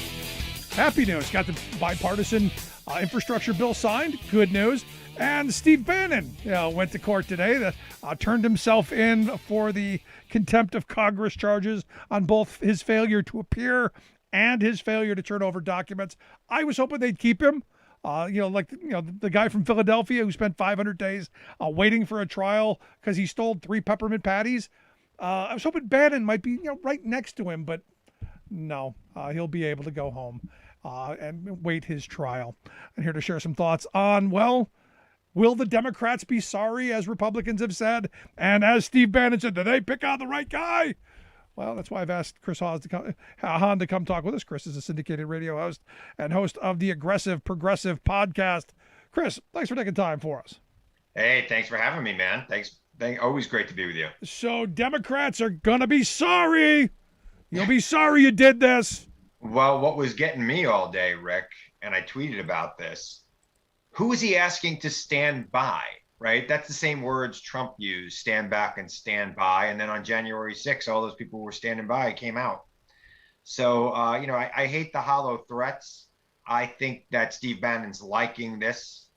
Happy news. Got the bipartisan infrastructure bill signed. Good news. And Steve Bannon went to court today that turned himself in for the contempt of Congress charges on both his failure to appear and his failure to turn over documents. I was hoping they'd keep him. The guy from Philadelphia who spent 500 days waiting for a trial because he stole 3 peppermint patties. I was hoping Bannon might be right next to him, but no, he'll be able to go home and wait his trial. And here to share some thoughts on, well, will the Democrats be sorry, as Republicans have said? And as Steve Bannon said, did they pick out the right guy? Well, that's why I've asked Chris Hahn to come talk with us. Chris is a syndicated radio host and host of the Aggressive Progressive podcast. Chris, thanks for taking time for us. Hey, thanks for having me, man. Thanks. Always great to be with you. So Democrats are going to be sorry. You'll be sorry you did this. Well, what was getting me all day, Rick, and I tweeted about this, who is he asking to stand by? Right? That's the same words Trump used, stand back and stand by. And then on January 6th, all those people who were standing by came out. So, I hate the hollow threats. I think that Steve Bannon's liking this.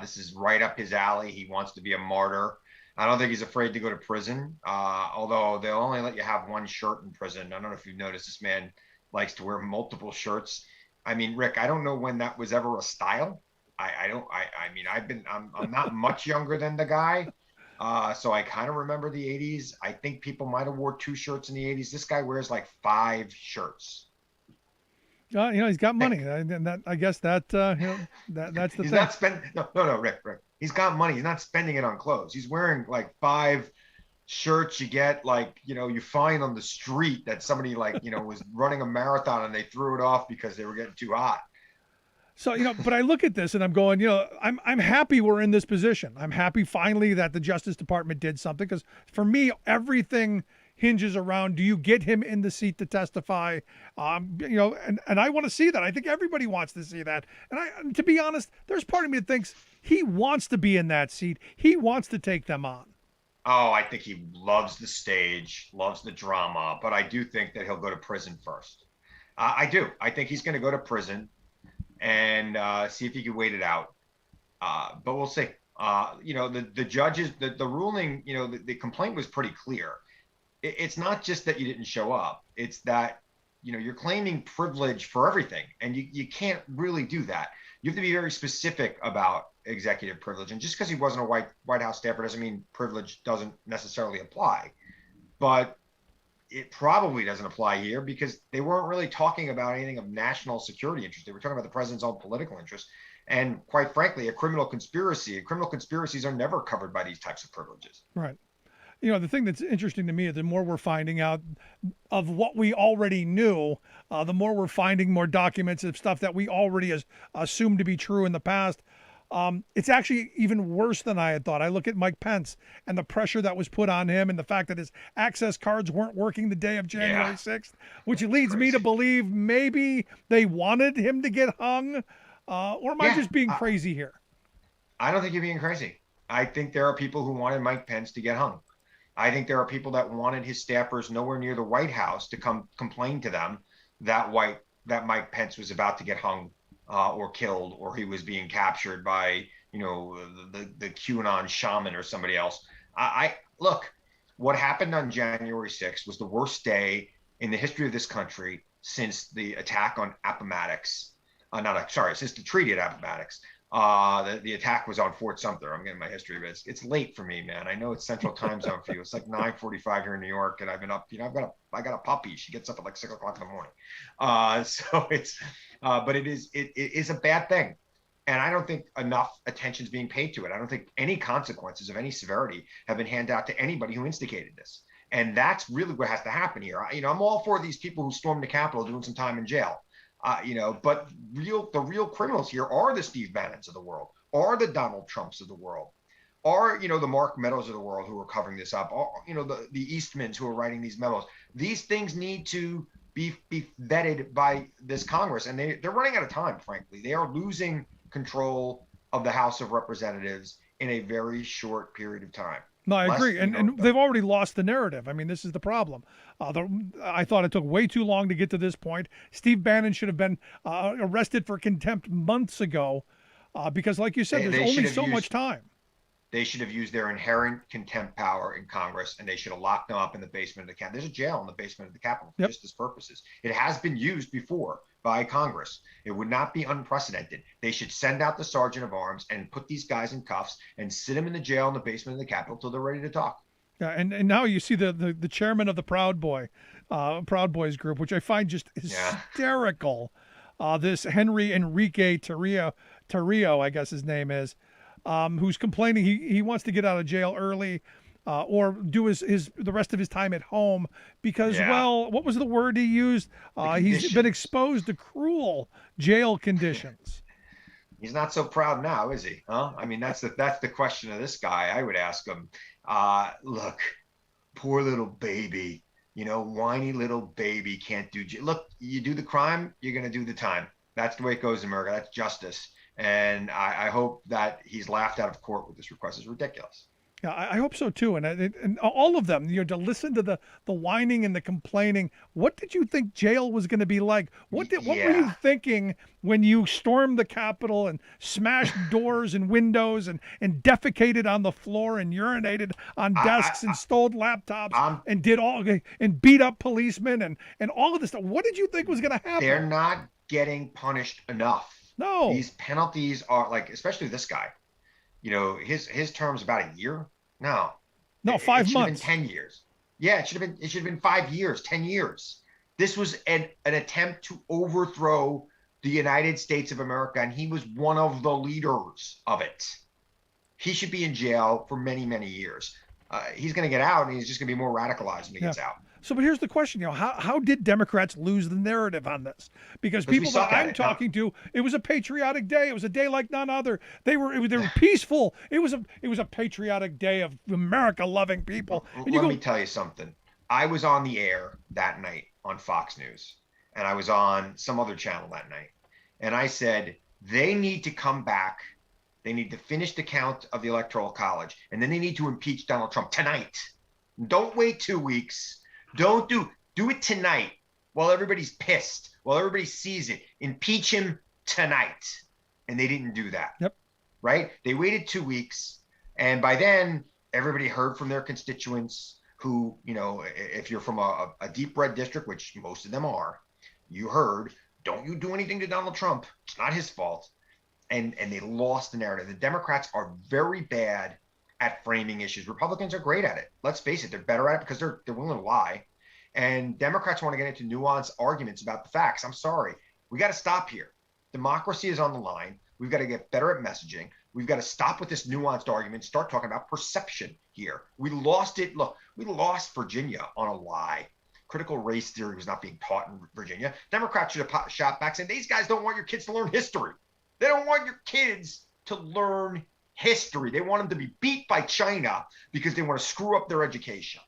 This is right up his alley. He wants to be a martyr. I don't think he's afraid to go to prison, although they'll only let you have one shirt in prison. I don't know if you've noticed, this man likes to wear multiple shirts. I mean, Rick, I don't know when that was ever a style. I'm not much younger than the guy. So I kind of remember the 80s. I think people might have wore 2 shirts in the 80s. This guy wears like 5 shirts. He's got money. And that, I guess that's the He's thing. not spending. No, Rick. He's got money. He's not spending it on clothes. He's wearing like 5 shirts you get, you find on the street that somebody was running a marathon and they threw it off because they were getting too hot. So, but I look at this and I'm going, I'm happy we're in this position. I'm happy finally that the Justice Department did something, because for me, everything hinges around, do you get him in the seat to testify? And I want to see that. I think everybody wants to see that. And to be honest, there's part of me that thinks he wants to be in that seat. He wants to take them on. Oh, I think he loves the stage, loves the drama, but I do think that he'll go to prison first. I do. I think he's going to go to prison and see if he can wait it out. But we'll see. The judges, the ruling, the complaint was pretty clear. It's not just that you didn't show up. It's that, you're claiming privilege for everything. And you can't really do that. You have to be very specific about executive privilege. And just because he wasn't a White House staffer doesn't mean privilege doesn't necessarily apply. But it probably doesn't apply here because they weren't really talking about anything of national security interest. They were talking about the president's own political interest. And quite frankly, a criminal conspiracy. Criminal conspiracies are never covered by these types of privileges. Right. The thing that's interesting to me is the more we're finding out of what we already knew, the more we're finding more documents of stuff that we already assumed to be true in the past. It's actually even worse than I had thought. I look at Mike Pence and the pressure that was put on him and the fact that his access cards weren't working the day of January 6th, which leads me to believe maybe they wanted him to get hung. Or am I just being crazy here? I don't think you're being crazy. I think there are people who wanted Mike Pence to get hung. I think there are people that wanted his staffers nowhere near the White House to come complain to them that Mike Pence was about to get hung or killed, or he was being captured by, the QAnon shaman or somebody else. I look, what happened on January 6th was the worst day in the history of this country since the attack on Appomattox. Since the treaty at Appomattox. The attack was on Fort Sumter. I'm getting my history of it. It's late for me, man. I know it's Central Time Zone for you. It's like 9:45 here in New York, and I've been up. I got a puppy. She gets up at like 6 o'clock in the morning. So it's, but it is a bad thing, and I don't think enough attention is being paid to it. I don't think any consequences of any severity have been handed out to anybody who instigated this, and that's really what has to happen here. I'm all for these people who stormed the Capitol doing some time in jail. But the real criminals here are the Steve Bannons of the world, are the Donald Trumps of the world, are, the Mark Meadows of the world who are covering this up, are, the Eastmans who are writing these memos. These things need to be vetted by this Congress, and they're running out of time, frankly. They are losing control of the House of Representatives in a very short period of time. No, I agree. And they've already lost the narrative. I mean, this is the problem. I thought it took way too long to get to this point. Steve Bannon should have been arrested for contempt months ago because, like you said, there's only so much time. They should have used their inherent contempt power in Congress, and they should have locked them up in the basement of the Capitol. There's a jail in the basement of the Capitol for just this purposes. It has been used before by Congress. It would not be unprecedented. They should send out the sergeant of arms and put these guys in cuffs and sit them in the jail in the basement of the Capitol till they're ready to talk. Yeah, and now you see the chairman of the Proud Boys group, which I find just hysterical. This Henry Enrique Tarrio, I guess his name is, who's complaining he wants to get out of jail early. Or do the rest of his time at home because, well, what was the word he used? He's been exposed to cruel jail conditions. He's not so proud now, is he? Huh? I mean, that's the question of this guy. I would ask him, look, poor little baby, whiny little baby can't do jail. Look, you do the crime, you're going to do the time. That's the way it goes in America. That's justice. And I hope that he's laughed out of court with this request. It's ridiculous. Yeah, I hope so too, and all of them. To listen to the whining and the complaining. What did you think jail was going to be like? What were you thinking when you stormed the Capitol and smashed doors and windows and defecated on the floor and urinated on desks and stole laptops and beat up policemen and all of this stuff? What did you think was going to happen? They're not getting punished enough. No, these penalties are especially this guy. His term's about a year. No, 5 months. 10 years. Yeah, it should have been 5 years, 10 years. This was an attempt to overthrow the United States of America, and he was one of the leaders of it. He should be in jail for many, many years. He's going to get out, and he's just going to be more radicalized when he gets out. So, but here's the question, how did Democrats lose the narrative on this? Because people that I'm talking to, it was a patriotic day. It was a day like none other. They were peaceful. It was a patriotic day of America-loving people. Let me tell you something. I was on the air that night on Fox News, and I was on some other channel that night, and I said they need to come back. They need to finish the count of the Electoral College, and then they need to impeach Donald Trump tonight. Don't wait 2 weeks. Don't do it tonight while everybody's pissed, while everybody sees it. Impeach him tonight. And they didn't do that. Yep. Right? They waited 2 weeks. And by then, everybody heard from their constituents who, if you're from a deep red district, which most of them are, you heard, don't you do anything to Donald Trump. It's not his fault. And they lost the narrative. The Democrats are very bad at framing issues. Republicans are great at it. Let's face it, they're better at it because they're willing to lie. And Democrats want to get into nuanced arguments about the facts. I'm sorry. We got to stop here. Democracy is on the line. We've got to get better at messaging. We've got to stop with this nuanced argument, start talking about perception here. We lost it. Look, we lost Virginia on a lie. Critical race theory was not being taught in Virginia. Democrats should have shot back saying, these guys don't want your kids to learn history. They don't want your kids to learn history. They want them to be beat by China because they want to screw up their education.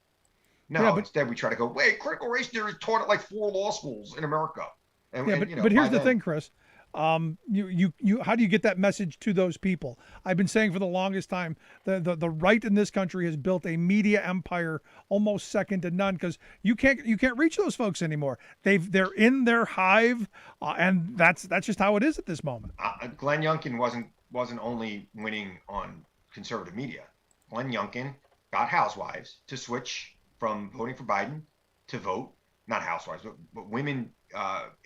No, instead we try to go, wait, critical race theory is taught at like 4 law schools in America. But here's the thing, Chris. How do you get that message to those people? I've been saying for the longest time the right in this country has built a media empire almost second to none, because you can't reach those folks anymore. They're in their hive, and that's just how it is at this moment. Glenn Youngkin wasn't only winning on conservative media. Glenn Youngkin got housewives to switch from voting for Biden to vote, not housewives, but women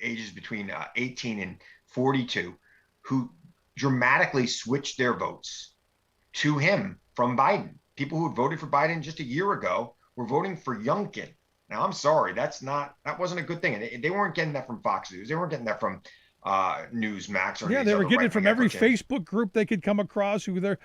ages between 18 and 42 who dramatically switched their votes to him from Biden. People who had voted for Biden just a year ago were voting for Youngkin. Now, I'm sorry, that wasn't a good thing. And they weren't getting that from Fox News. They weren't getting that from Newsmax or they were getting it from every Facebook group they could come across, who their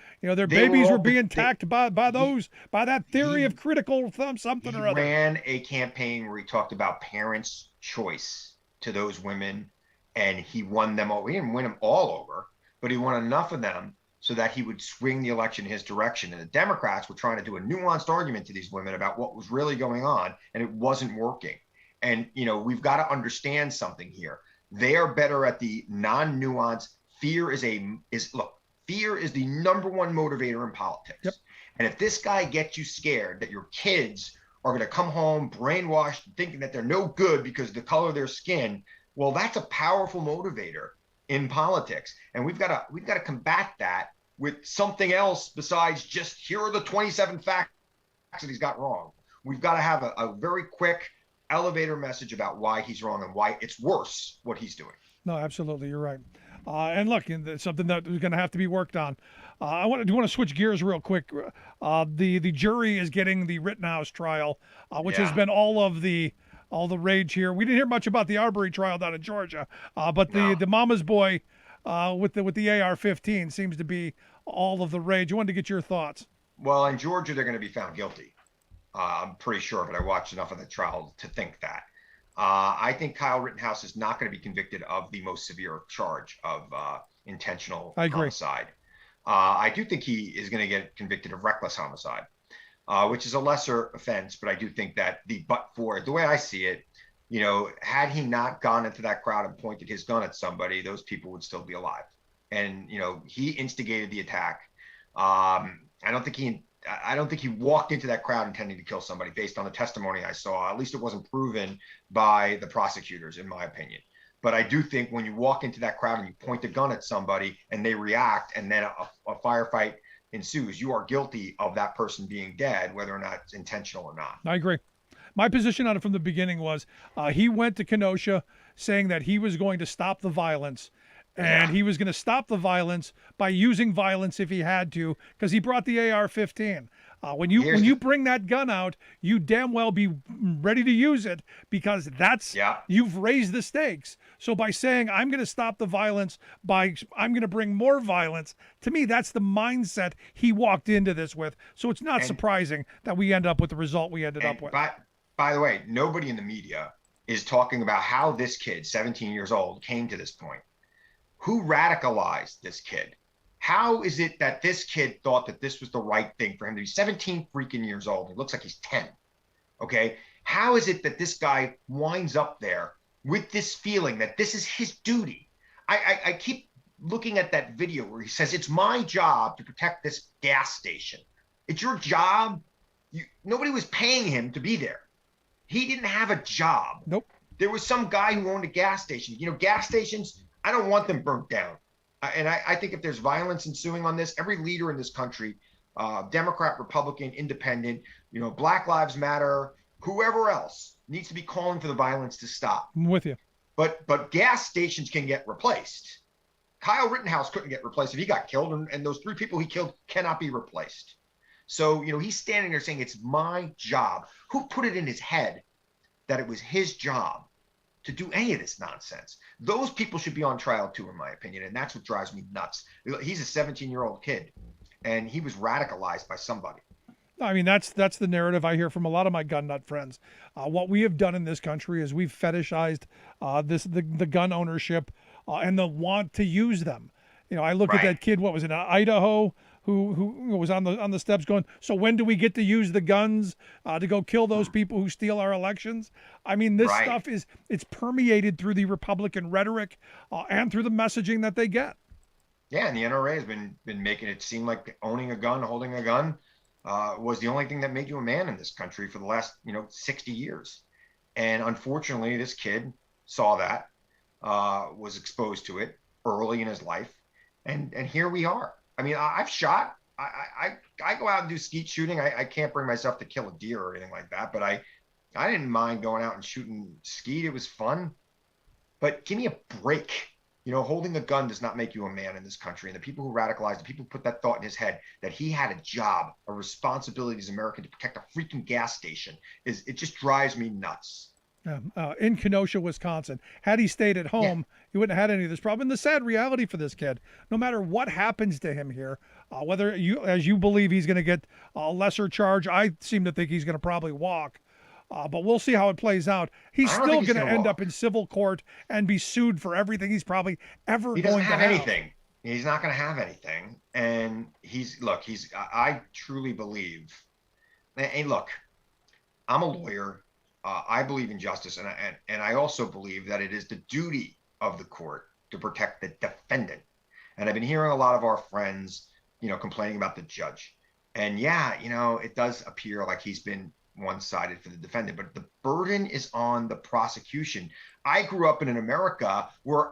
babies were being attacked by that theory of critical something or other. He ran a campaign where he talked about parents' choice to those women, and he won them all. He didn't win them all over, but he won enough of them so that he would swing the election in his direction. And the Democrats were trying to do a nuanced argument to these women about what was really going on, and it wasn't working. And we've got to understand something here. They are better at the non-nuance. Fear is the number one motivator in politics. Yep. And if this guy gets you scared that your kids are going to come home brainwashed, thinking that they're no good because of the color of their skin, well, that's a powerful motivator in politics. And we've got to combat that with something else besides just, here are the 27 facts that he's got wrong. We've got to have a very quick elevator message about why he's wrong and why it's worse what he's doing. No, absolutely, you're right. And look, it's something that is going to have to be worked on. I want to switch gears real quick. The jury is getting the Rittenhouse trial, which has been all the rage here. We didn't hear much about the Arbery trial down in Georgia, but the mama's boy with the AR-15 seems to be all of the rage. I wanted to get your thoughts. Well, in Georgia, they're going to be found guilty. I'm pretty sure, but I watched enough of the trial to think that. I think Kyle Rittenhouse is not going to be convicted of the most severe charge of intentional homicide. I do think he is going to get convicted of reckless homicide, which is a lesser offense. But I do think that the way I see it, had he not gone into that crowd and pointed his gun at somebody, those people would still be alive. And, he instigated the attack. I don't think he walked into that crowd intending to kill somebody based on the testimony I saw. At least it wasn't proven by the prosecutors, in my opinion. But I do think when you walk into that crowd and you point a gun at somebody and they react and then a firefight ensues, you are guilty of that person being dead, whether or not it's intentional or not. I agree. My position on it from the beginning was he went to Kenosha saying that he was going to stop the violence. And he was going to stop the violence by using violence if he had to, because he brought the AR-15. When you bring that gun out, you damn well be ready to use it, because you've raised the stakes. So by saying I'm going to stop the violence I'm going to bring more violence, to me that's the mindset he walked into this with. So it's not surprising that we end up with the result we ended up with. By the way, nobody in the media is talking about how this kid, 17 years old, came to this point. Who radicalized this kid? How is it that this kid thought that this was the right thing for him to be 17 freaking years old? It looks like he's 10. Okay. How is it that this guy winds up there with this feeling that this is his duty? I keep looking at that video where he says, it's my job to protect this gas station. It's your job. Nobody was paying him to be there. He didn't have a job. Nope. There was some guy who owned a gas station. Gas stations, I don't want them burnt down. And I think if there's violence ensuing on this, every leader in this country, Democrat, Republican, Independent, Black Lives Matter, whoever else, needs to be calling for the violence to stop. I'm with you. But gas stations can get replaced. Kyle Rittenhouse couldn't get replaced if he got killed, and those 3 people he killed cannot be replaced. So, he's standing there saying, it's my job. Who put it in his head that it was his job to do any of this nonsense. Those people should be on trial too, in my opinion, and that's what drives me nuts. He's a 17-year-old kid, and he was radicalized by somebody. I mean, that's the narrative I hear from a lot of my gun nut friends. What we have done in this country is we've fetishized the gun ownership and the want to use them. You know, I look at that kid, what was it, Idaho, who was on the steps going, so when do we get to use the guns to go kill those people who steal our elections? I mean, this stuff it's permeated through the Republican rhetoric and through the messaging that they get. Yeah, and the NRA has been making it seem like owning a gun, holding a gun, was the only thing that made you a man in this country for the last 60 years. And unfortunately, this kid saw that, was exposed to it early in his life, and here we are. I mean, I've shot. I go out and do skeet shooting. I can't bring myself to kill a deer or anything like that, but I didn't mind going out and shooting skeet. It was fun. But give me a break. Holding a gun does not make you a man in this country. And the people who radicalize, the people who put that thought in his head that he had a job, a responsibility as an American to protect a freaking gas station, it just drives me nuts. In Kenosha, Wisconsin, had he stayed at home, he wouldn't have had any of this problem. And the sad reality for this kid, no matter what happens to him here, whether you believe he's going to get a lesser charge, I seem to think he's going to probably walk. But we'll see how it plays out. He's still going to end up in civil court and be sued for everything he's probably ever going to have. He doesn't have anything. He's not going to have anything. And I truly believe, and look, I'm a lawyer. I believe in justice. And I also believe that it is the duty of the court to protect the defendant. And I've been hearing a lot of our friends, complaining about the judge. And it does appear like he's been one-sided for the defendant, but the burden is on the prosecution. I grew up in an America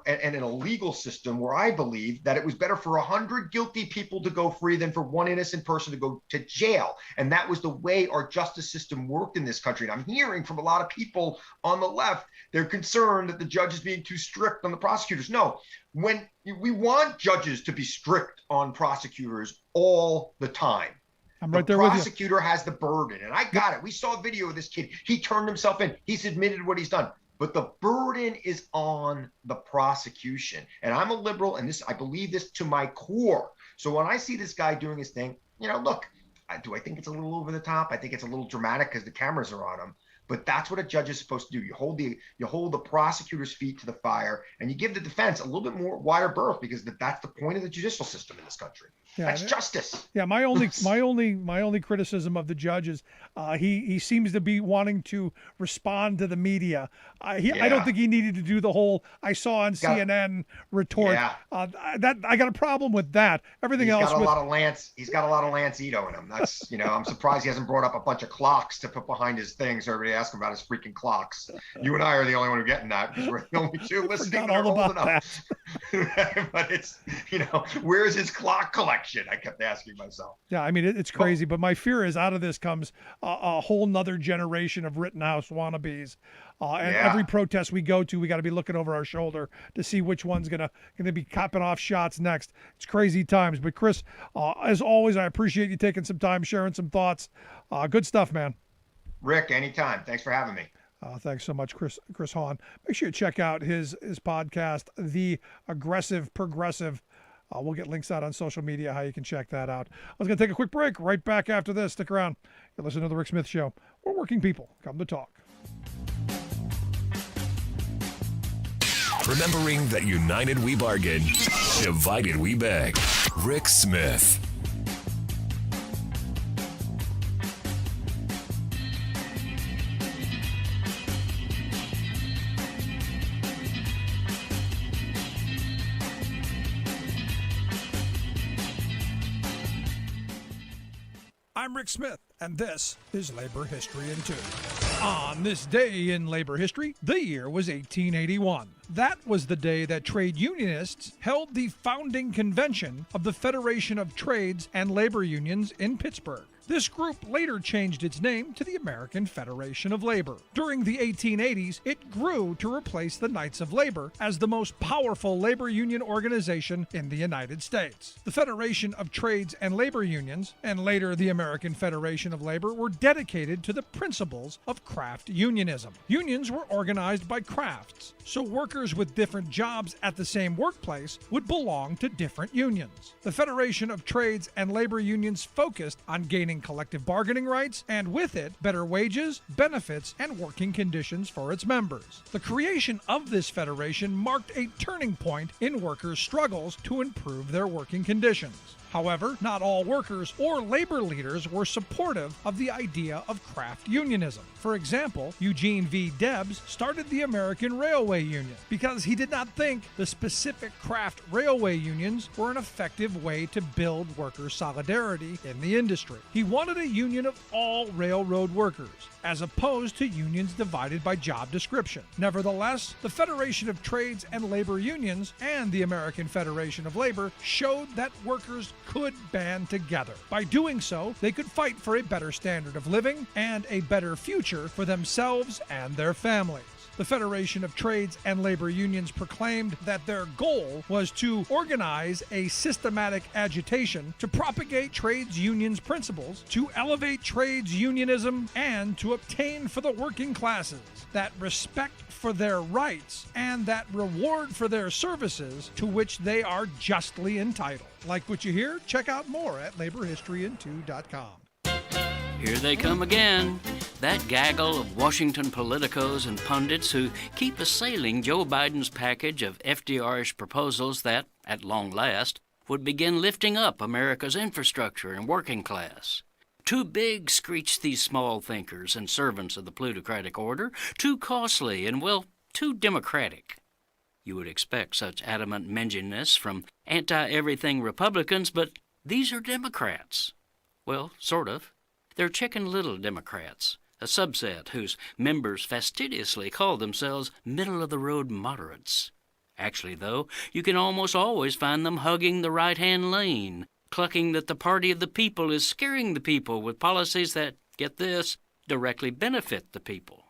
and in a legal system where I believe that it was better for 100 guilty people to go free than for one innocent person to go to jail. And that was the way our justice system worked in this country. And I'm hearing from a lot of people on the left, they're concerned that the judge is being too strict on the prosecutors. No, when we want judges to be strict on prosecutors all the time. I'm right there with you. The prosecutor has the burden, and I got it. We saw a video of this kid. He turned himself in. He's admitted what he's done. But the burden is on the prosecution. And I'm a liberal, and I believe this to my core. So when I see this guy doing his thing, look, do I think it's a little over the top? I think it's a little dramatic because the cameras are on him. But that's what a judge is supposed to do. You hold the prosecutor's feet to the fire, and you give the defense a little bit more wider berth because that's the point of the judicial system in this country. Yeah, that's justice. Yeah, my only criticism of the judge is he seems to be wanting to respond to the media. I don't think he needed to do the whole "I saw on CNN" retort. That I got a problem with that. Everything else. He's got a lot of Lance Ito in him. That's I'm surprised he hasn't brought up a bunch of clocks to put behind his thing so everybody asks him about his freaking clocks. You and I are the only one who are getting that because we're the only two listening. All about that. But it's where's his clock collection? I kept asking myself. Yeah, I mean, it's crazy, but my fear is out of this comes a whole nother generation of Rittenhouse wannabes. Every protest we go to, we got to be looking over our shoulder to see which one's gonna be copping off shots next. It's crazy times. But Chris, as always, I appreciate you taking some time, sharing some thoughts. Good stuff, man. Rick, anytime. Thanks for having me. Thanks so much, Chris Hahn. Make sure you check out his podcast, The Aggressive Progressive. We'll get links out on social media, how you can check that out. I was going to take a quick break. Right back after this. Stick around. You're listening to The Rick Smith Show, where working people come to talk. Remembering that united we bargain, divided we beg. Rick Smith. I'm Rick Smith, and this is Labor History in 2. On this day in labor history, the year was 1881. That was the day that trade unionists held the founding convention of the Federation of Trades and Labor Unions in Pittsburgh. This group later changed its name to the American Federation of Labor. During the 1880s, it grew to replace the Knights of Labor as the most powerful labor union organization in the United States. The Federation of Trades and Labor Unions, and later the American Federation of Labor, were dedicated to the principles of craft unionism. Unions were organized by crafts, so workers with different jobs at the same workplace would belong to different unions. The Federation of Trades and Labor Unions focused on gaining collective bargaining rights and, with it, better wages, benefits, and working conditions for its members. The creation of this federation marked a turning point in workers' struggles to improve their working conditions. However, not all workers or labor leaders were supportive of the idea of craft unionism. For example, Eugene V. Debs started the American Railway Union because he did not think the specific craft railway unions were an effective way to build worker solidarity in the industry. He wanted a union of all railroad workers, as opposed to unions divided by job description. Nevertheless, the Federation of Trades and Labor Unions and the American Federation of Labor showed that workers could band together. By doing so, they could fight for a better standard of living and a better future for themselves and their families. The Federation of Trades and Labor Unions proclaimed that their goal was to organize a systematic agitation to propagate trades unions' principles, to elevate trades unionism, and to obtain for the working classes that respect for their rights and that reward for their services to which they are justly entitled. Like what you hear? Check out more at laborhistoryin2.com. Here they come again. That gaggle of Washington politicos and pundits who keep assailing Joe Biden's package of FDR-ish proposals that, at long last, would begin lifting up America's infrastructure and working class. Too big, screech these small thinkers and servants of the plutocratic order. Too costly and, well, too democratic. You would expect such adamant menginess from anti-everything Republicans, but these are Democrats. Well, sort of. They're Chicken Little Democrats, a subset whose members fastidiously call themselves middle-of-the-road moderates. Actually, though, you can almost always find them hugging the right-hand lane, clucking that the party of the people is scaring the people with policies that, get this, directly benefit the people.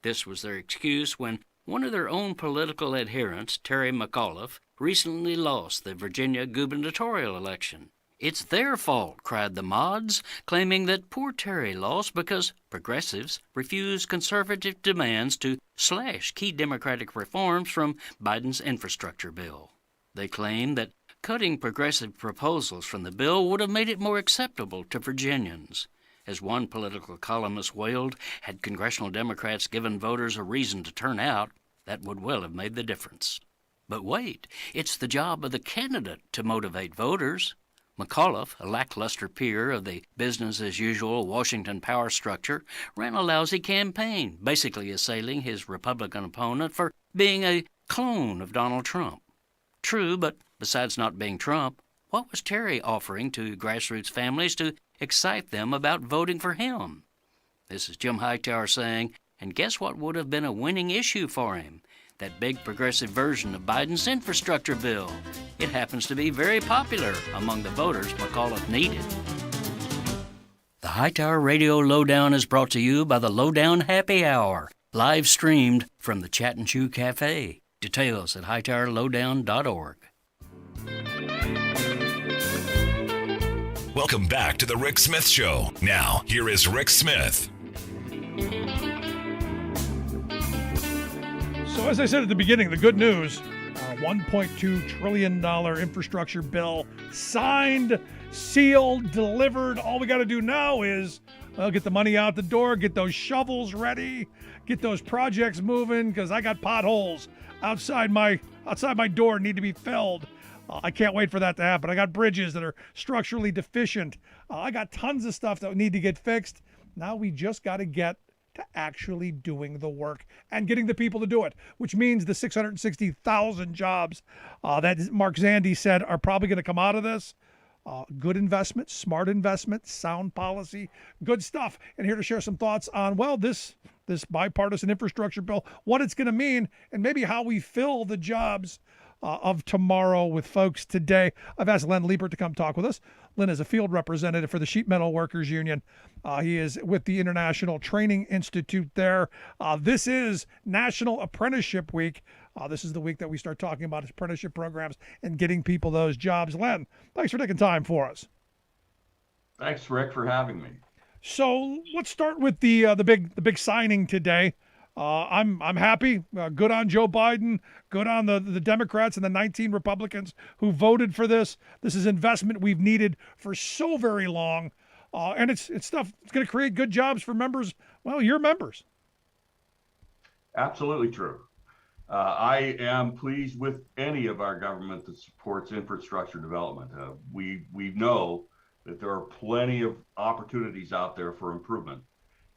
This was their excuse when one of their own political adherents, Terry McAuliffe, recently lost the Virginia gubernatorial election. It's their fault, cried the mods, claiming that poor Terry lost because progressives refused conservative demands to slash key Democratic reforms from Biden's infrastructure bill. They claim that cutting progressive proposals from the bill would have made it more acceptable to Virginians. As one political columnist wailed, had congressional Democrats given voters a reason to turn out, that would well have made the difference. But wait, it's the job of the candidate to motivate voters. McAuliffe, a lackluster peer of the business-as-usual Washington power structure, ran a lousy campaign, basically assailing his Republican opponent for being a clone of Donald Trump. True, but besides not being Trump, what was Terry offering to grassroots families to excite them about voting for him? This is Jim Hightower saying, and guess what would have been a winning issue for him? That big progressive version of Biden's infrastructure bill. It happens to be very popular among the voters McAuliffe needed. The Hightower Radio Lowdown is brought to you by the Lowdown Happy Hour, live streamed from the Chat and Chew Cafe. Details at hightowerlowdown.org. Welcome back to the Rick Smith Show. Now, here is Rick Smith. So as I said at the beginning, the good news, $1.2 trillion infrastructure bill signed, sealed, delivered. All we got to do now is get the money out the door, get those shovels ready, get those projects moving, because I got potholes outside my door need to be filled. I can't wait for that to happen. I got bridges that are structurally deficient. I got tons of stuff that need to get fixed. Now we just got to get to actually doing the work and getting the people to do it, which means the 660,000 jobs that Mark Zandi said are probably going to come out of this. Good investment, smart investment, sound policy, good stuff. And here to share some thoughts on, well, this bipartisan infrastructure bill, what it's going to mean, and maybe how we fill the jobs of tomorrow with folks today. I've asked Len Leibert to come talk with us. Len is a field representative for the Sheet Metal Workers Union. He is with the International Training Institute there. This is National Apprenticeship Week. This is the week that we start talking about apprenticeship programs and getting people those jobs. Len, thanks for taking time for us. Thanks, Rick, for having me. So let's start with the big signing today. I'm happy. Good on Joe Biden. Good on the Democrats and the 19 Republicans who voted for this. This is investment we've needed for so very long, and it's stuff. It's going to create good jobs for members. Well, your members. Absolutely true. I am pleased with any of our government that supports infrastructure development. We know that there are plenty of opportunities out there for improvement.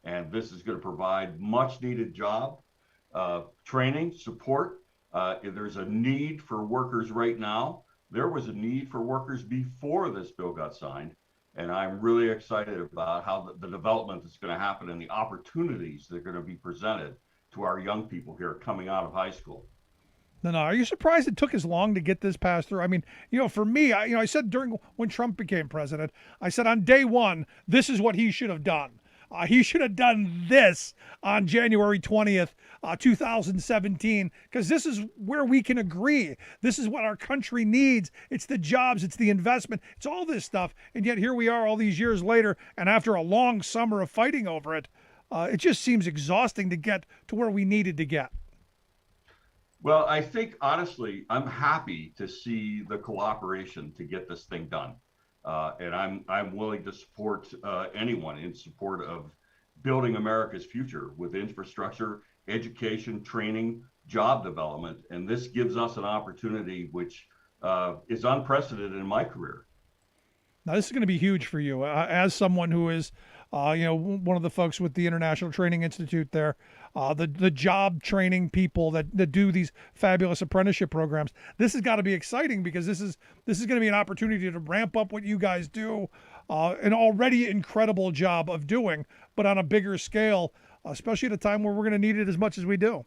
And this is going to provide much needed job training, support. If there's a need for workers right now, there was a need for workers before this bill got signed. And I'm really excited about how the development that's going to happen and the opportunities that are going to be presented to our young people here coming out of high school. No. Are you surprised it took as long to get this passed through? I mean, for me, I said when Trump became president, I said on day one, this is what he should have done. He should have done this on January 20th, 2017, because this is where we can agree. This is what our country needs. It's the jobs, it's the investment, it's all this stuff. And yet here we are all these years later, and after a long summer of fighting over it, it just seems exhausting to get to where we needed to get. Well, I think, honestly, I'm happy to see the cooperation to get this thing done. And I'm willing to support anyone in support of building America's future with infrastructure, education, training, job development. And this gives us an opportunity which is unprecedented in my career. Now, this is going to be huge for you as someone who is, one of the folks with the International Training Institute there, the job training people that do these fabulous apprenticeship programs. This has got to be exciting because this is going to be an opportunity to ramp up what you guys do, an already incredible job of doing, but on a bigger scale, especially at a time where we're going to need it as much as we do.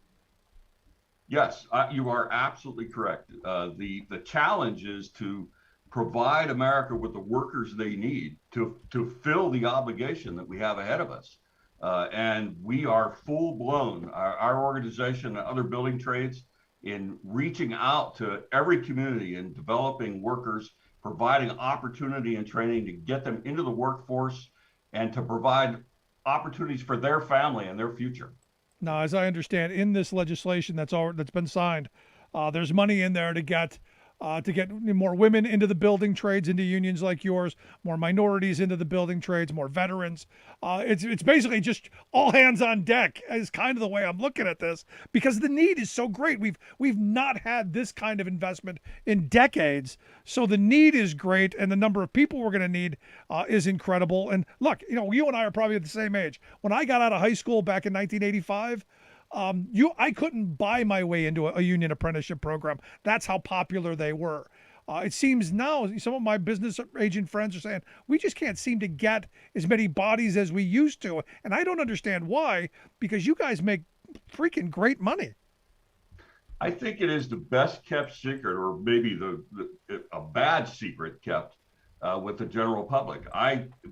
Yes, you are absolutely correct. The challenge is to provide America with the workers they need to fill the obligation that we have ahead of us. And we are full blown, our organization and other building trades, in reaching out to every community and developing workers, providing opportunity and training to get them into the workforce and to provide opportunities for their family and their future. Now, as I understand, in this legislation that's been signed, there's money in there to get more women into the building trades, into unions like yours, more minorities into the building trades, more veterans. It's basically just all hands on deck is kind of the way I'm looking at this, because the need is so great. We've not had this kind of investment in decades. So the need is great, and the number of people we're going to need is incredible. And look, you and I are probably at the same age. When I got out of high school back in 1985, I couldn't buy my way into a union apprenticeship program. That's how popular they were. It seems now some of my business agent friends are saying we just can't seem to get as many bodies as we used to. And I don't understand why, because you guys make freaking great money. I think it is the best kept secret, or maybe a bad secret kept with the general public.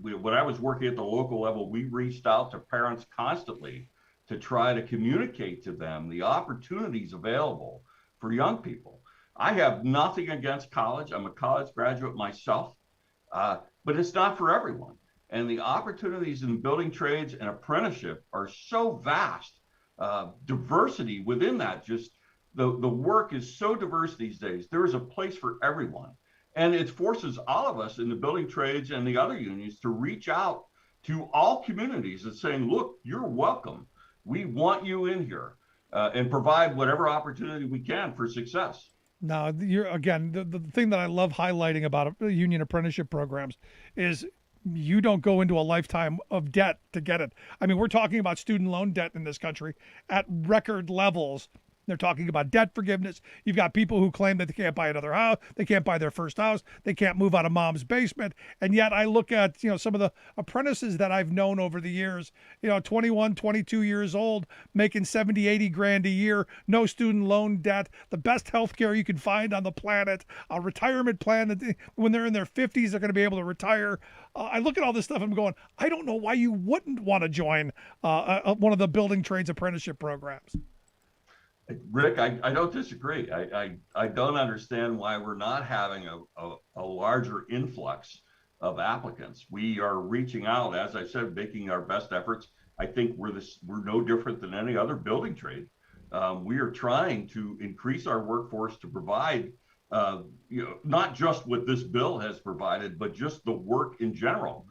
When I was working at the local level, we reached out to parents constantly to try to communicate to them the opportunities available for young people. I have nothing against college. I'm a college graduate myself, but it's not for everyone. And the opportunities in building trades and apprenticeship are so vast. Diversity within that, just the work is so diverse these days. There is a place for everyone. And it forces all of us in the building trades and the other unions to reach out to all communities and saying, look, you're welcome. We want you in here and provide whatever opportunity we can for success. Now, the thing that I love highlighting about union apprenticeship programs is you don't go into a lifetime of debt to get it. I mean, we're talking about student loan debt in this country at record levels. They're talking about debt forgiveness. You've got people who claim that they can't buy another house, they can't buy their first house, they can't move out of mom's basement. And yet I look at, some of the apprentices that I've known over the years, 21, 22 years old, making 70, 80 grand a year, no student loan debt, the best health care you can find on the planet, a retirement plan that when they're in their 50s, they're going to be able to retire. I look at all this stuff and I'm going, I don't know why you wouldn't want to join one of the building trades apprenticeship programs. Rick, I don't disagree. I don't understand why we're not having a larger influx of applicants. We are reaching out, as I said, making our best efforts. I think we're no different than any other building trade. We are trying to increase our workforce to provide, not just what this bill has provided, but just the work in general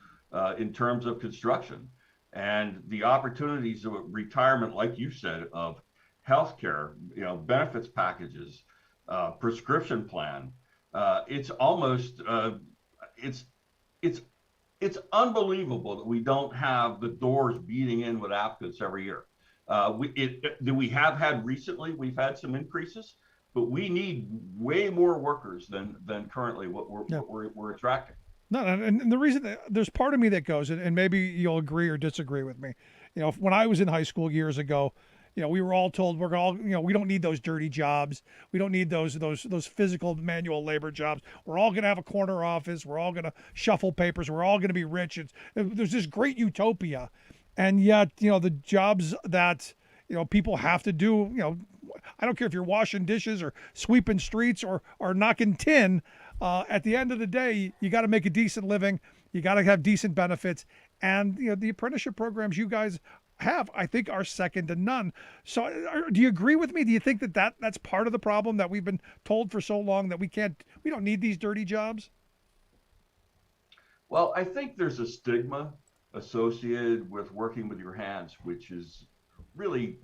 in terms of construction and the opportunities of retirement, like you said, of healthcare, benefits packages, prescription plan. It's almost it's unbelievable that we don't have the doors beating in with applicants every year. We have had recently, we've had some increases, but we need way more workers than currently what we're attracting. No, and the reason that there's part of me that goes, and maybe you'll agree or disagree with me. When I was in high school years ago, we were all told we're all, we don't need those dirty jobs. We don't need those physical manual labor jobs. We're all going to have a corner office. We're all going to shuffle papers. We're all going to be rich. There's this great utopia. And yet, the jobs that, people have to do, I don't care if you're washing dishes or sweeping streets or knocking tin. At the end of the day, you got to make a decent living. You got to have decent benefits. And, the apprenticeship programs you guys have, I think, are second to none. So do you agree with me? Do you think that's part of the problem, that we've been told for so long that we don't need these dirty jobs? Well, I think there's a stigma associated with working with your hands, which is really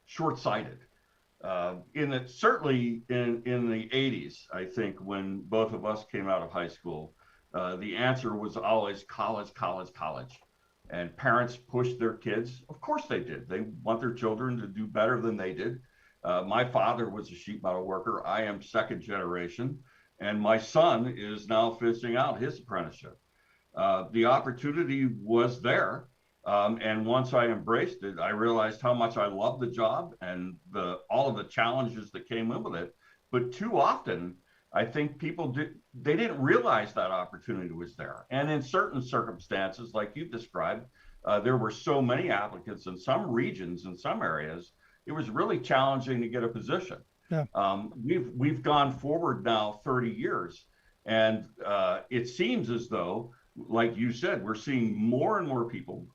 short-sighted. Certainly in the 80s, I think, when both of us came out of high school, the answer was always college, college, college. And parents pushed their kids. Of course they did. They want their children to do better than they did. My father was a sheet metal worker. I am second generation. And my son is now finishing out his apprenticeship. The opportunity was there. And once I embraced it, I realized how much I loved the job and all of the challenges that came in with it. But too often, I think people didn't realize that opportunity was there. And in certain circumstances, like you've described, there were so many applicants in some regions, in some areas, it was really challenging to get a position. Yeah. We've gone forward now 30 years, and it seems as though, like you said, we're seeing more and more people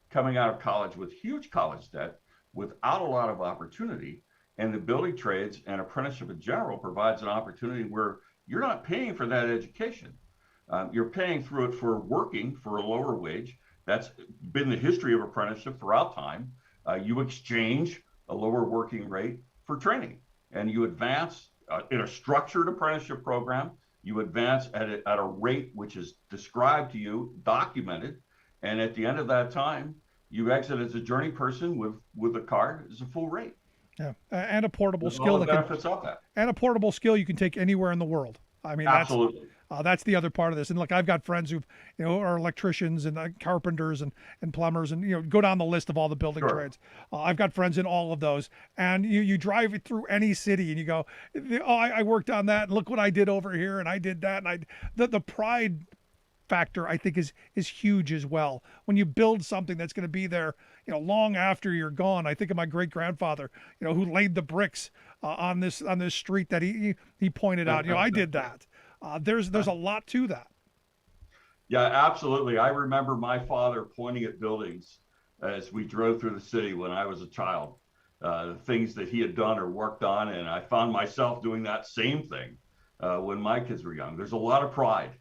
coming out of college with huge college debt, without a lot of opportunity. And the building trades and apprenticeship in general provides an opportunity where you're not paying for that education. You're paying through it for working for a lower wage. That's been the history of apprenticeship throughout time. You exchange a lower working rate for training, and you advance in a structured apprenticeship program. You advance at a rate which is described to you, documented, and at the end of that time, you exit as a journey person with a card as a full rate. Yeah, and a portable skill. And a portable skill you can take anywhere in the world. I mean, absolutely. That's the other part of this. And look, I've got friends who, are electricians and carpenters and plumbers, and go down the list of all the building trades. I've got friends in all of those. And you drive it through any city, and you go, I worked on that, and look what I did over here, and I did that, and the pride factor, I think, is huge as well. When you build something that's going to be there, long after you're gone. I think of my great grandfather, who laid the bricks on this street that he pointed out. I did that. There's a lot to that. Yeah, absolutely. I remember my father pointing at buildings as we drove through the city when I was a child, the things that he had done or worked on, and I found myself doing that same thing when my kids were young. There's a lot of pride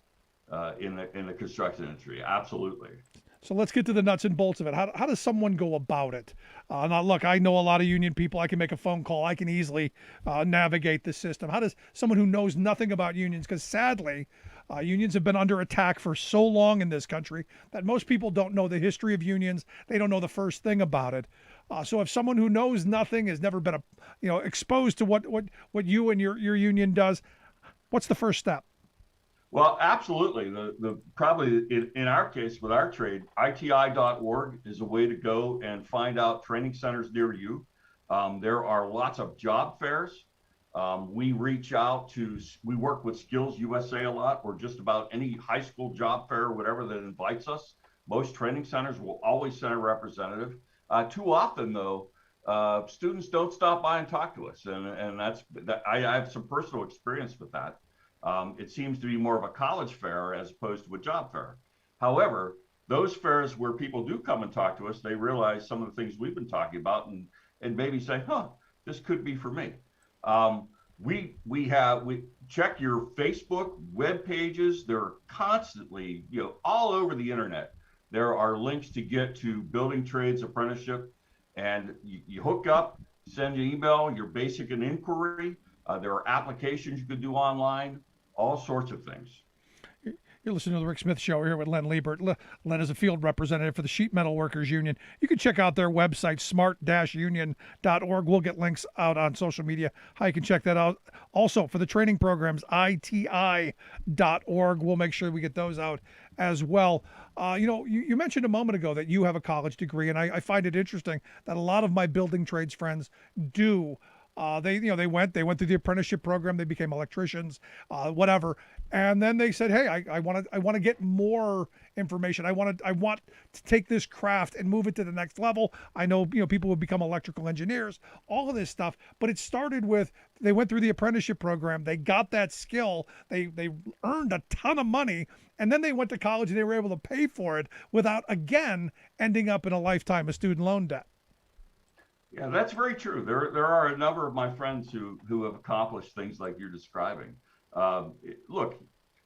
in the construction industry. Absolutely. So let's get to the nuts and bolts of it. How does someone go about it? Now, look, I know a lot of union people. I can make a phone call. I can easily navigate the system. How does someone who knows nothing about unions, because sadly, Unions have been under attack for so long in this country that most people don't know the history of unions. They don't know the first thing about it. So if someone who knows nothing, has never been exposed to what you and your union does, what's the first step? Well, absolutely. The probably in our case with our trade, iti.org is a way to go and find out training centers near you. There are lots of job fairs. We work with Skills USA a lot, or just about any high school job fair or whatever that invites us. Most training centers will always send a representative. Too often, though, students don't stop by and talk to us, and I have some personal experience with that. It seems to be more of a college fair as opposed to a job fair. However, those fairs where people do come and talk to us, they realize some of the things we've been talking about and maybe say, this could be for me. We check your Facebook web pages. They're constantly, all over the internet. There are links to get to Building Trades Apprenticeship, and you hook up, send an email, your basic and inquiry. There are applications you could do online, all sorts of things. You're listening to the Rick Smith Show. We're here with Len Leibert. Len is a field representative for the Sheet Metal Workers Union. You can check out their website, smart-union.org. We'll get links out on social media, how you can check that out. Also, for the training programs, iti.org. We'll make sure we get those out as well. You mentioned a moment ago that you have a college degree, and I find it interesting that a lot of my building trades friends do. They went through the apprenticeship program. They became electricians, whatever. And then they said, hey, I want to get more information. I want to take this craft and move it to the next level. I know, people would become electrical engineers, all of this stuff. But it started with, they went through the apprenticeship program. They got that skill. They earned a ton of money. And then they went to college and they were able to pay for it without, again, ending up in a lifetime of student loan debt. Yeah, that's very true. There are a number of my friends who have accomplished things like you're describing. Look,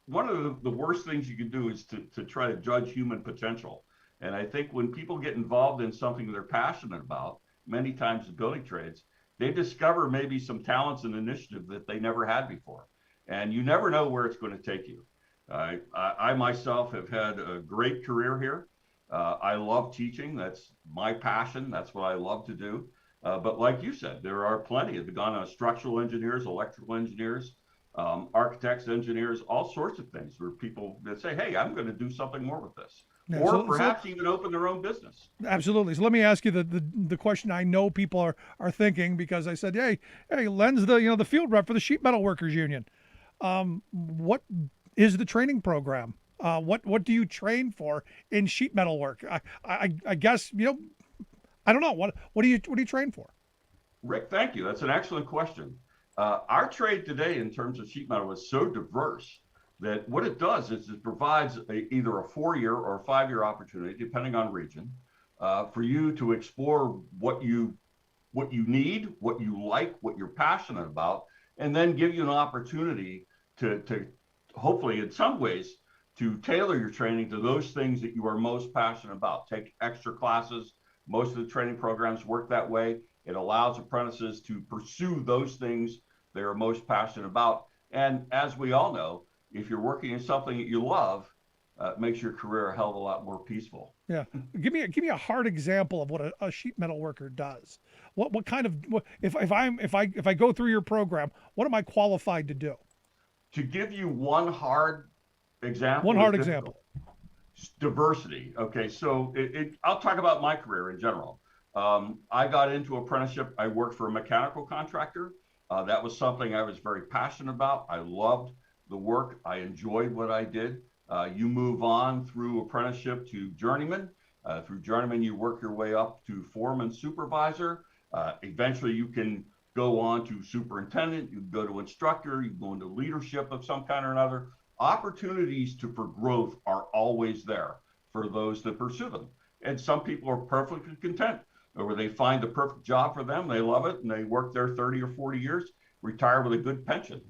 one of the worst things you can do is to try to judge human potential. And I think when people get involved in something they're passionate about, many times the building trades, they discover maybe some talents and initiative that they never had before. And you never know where it's going to take you. I myself have had a great career here. I love teaching. That's my passion. That's what I love to do. But like you said, there are plenty have gone on structural engineers, electrical engineers, architects, engineers, all sorts of things where people that say, hey, I'm going to do something more with this. Yeah, or perhaps even open their own business. Absolutely. So let me ask you the question I know people are thinking, because I said, hey, Len's the field rep for the Sheet Metal Workers Union. What is the training program? What do you train for in sheet metal work? I guess, I don't know. What do you train for? Rick, thank you. That's an excellent question. Our trade today in terms of sheet metal is so diverse that what it does is it provides either a 4-year or a 5-year opportunity, depending on region, for you to explore what you need, what you like, what you're passionate about, and then give you an opportunity to hopefully in some ways to tailor your training to those things that you are most passionate about. Take extra classes. Most of the training programs work that way. It allows apprentices to pursue those things they are most passionate about. And as we all know, if you're working in something that you love, it makes your career a hell of a lot more peaceful. Yeah. Give me a hard example of what a sheet metal worker does. What kind of, if I go through your program, what am I qualified to do? To give you one hard example. One hard example. Diversity. Okay, so I'll talk about my career in general. I got into apprenticeship. I worked for a mechanical contractor. That was something I was very passionate about. I loved the work. I enjoyed what I did. You move on through apprenticeship to journeyman. Through journeyman, you work your way up to foreman, supervisor. Eventually, you can go on to superintendent. You can go to instructor. You can go into leadership of some kind or another. Opportunities for growth are always there for those that pursue them. And some people are perfectly content, or they find the perfect job for them. They love it, and they work there 30 or 40 years, retire with a good pension.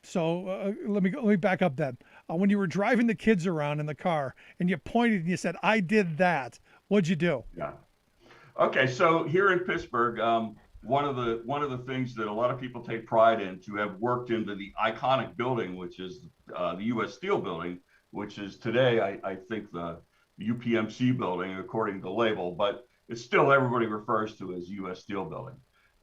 So let me back up then. When you were driving the kids around in the car and you pointed and you said, I did that, what'd you do? Yeah. Okay, so here in Pittsburgh, one of the things that a lot of people take pride in to have worked into the iconic building, which is the U.S. Steel building, which is today, I think, the UPMC building, according to the label, but it's still everybody refers to as U.S. Steel building.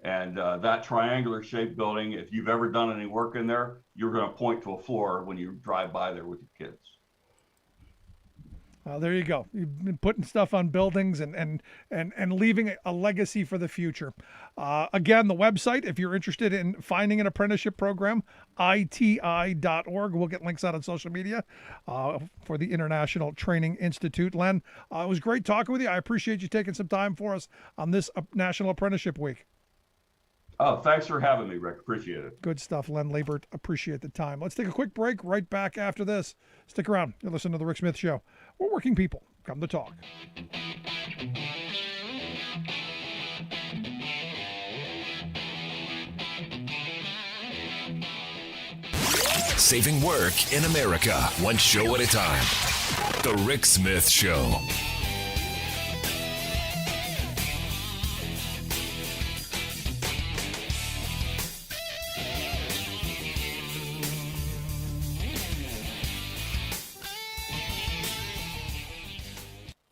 And that triangular shaped building, if you've ever done any work in there, you're going to point to a floor when you drive by there with your kids. There you go. You've been putting stuff on buildings and leaving a legacy for the future. Again, the website, if you're interested in finding an apprenticeship program, iti.org. We'll get links out on social media for the International Training Institute. Len, it was great talking with you. I appreciate you taking some time for us on this National Apprenticeship Week. Oh, thanks for having me, Rick. Appreciate it. Good stuff, Len Leibert. Appreciate the time. Let's take a quick break. Right back after this. Stick around. You're listening to The Rick Smith Show. We're working people. Come to talk. Saving work in America, one show at a time. The Rick Smith Show.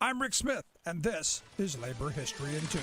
I'm Rick Smith, and this is Labor History in 2.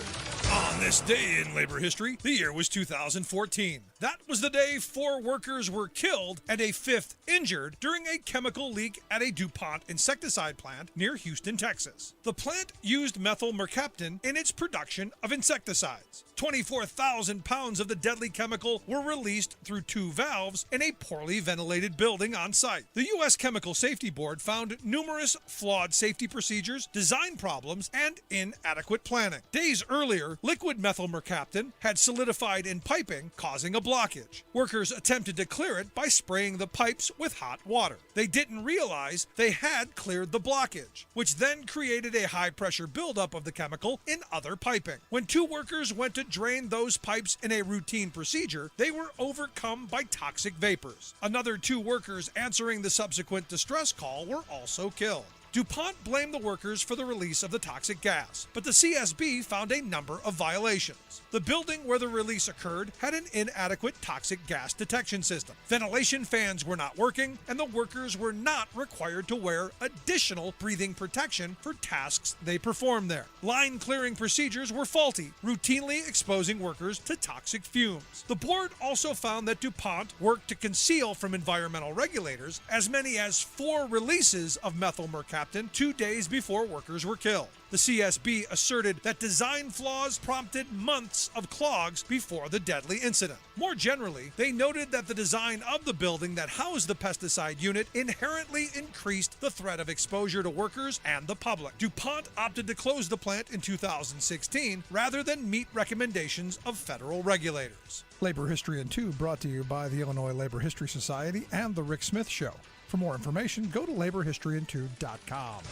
On this day in labor history, the year was 2014. That was the day 4 workers were killed and a 5th injured during a chemical leak at a DuPont insecticide plant near Houston, Texas. The plant used methyl mercaptan in its production of insecticides. 24,000 pounds of the deadly chemical were released through 2 valves in a poorly ventilated building on site. The U.S. Chemical Safety Board found numerous flawed safety procedures, design problems, and inadequate planning. Days earlier, liquid methyl mercaptan had solidified in piping, causing a blockage. Workers attempted to clear it by spraying the pipes with hot water. They didn't realize they had cleared the blockage, which then created a high-pressure buildup of the chemical in other piping. When 2 workers went to drain those pipes in a routine procedure, they were overcome by toxic vapors. Another 2 workers answering the subsequent distress call were also killed. DuPont blamed the workers for the release of the toxic gas, but the CSB found a number of violations. The building where the release occurred had an inadequate toxic gas detection system. Ventilation fans were not working, and the workers were not required to wear additional breathing protection for tasks they performed there. Line clearing procedures were faulty, routinely exposing workers to toxic fumes. The board also found that DuPont worked to conceal from environmental regulators as many as 4 releases of methyl mercaptan 2 days before workers were killed. The CSB asserted that design flaws prompted months of clogs before the deadly incident. More generally, they noted that the design of the building that housed the pesticide unit inherently increased the threat of exposure to workers and the public. DuPont opted to close the plant in 2016 rather than meet recommendations of federal regulators. Labor History in 2 brought to you by the Illinois Labor History Society and The Rick Smith Show. For more information, go to laborhistoryin2.com.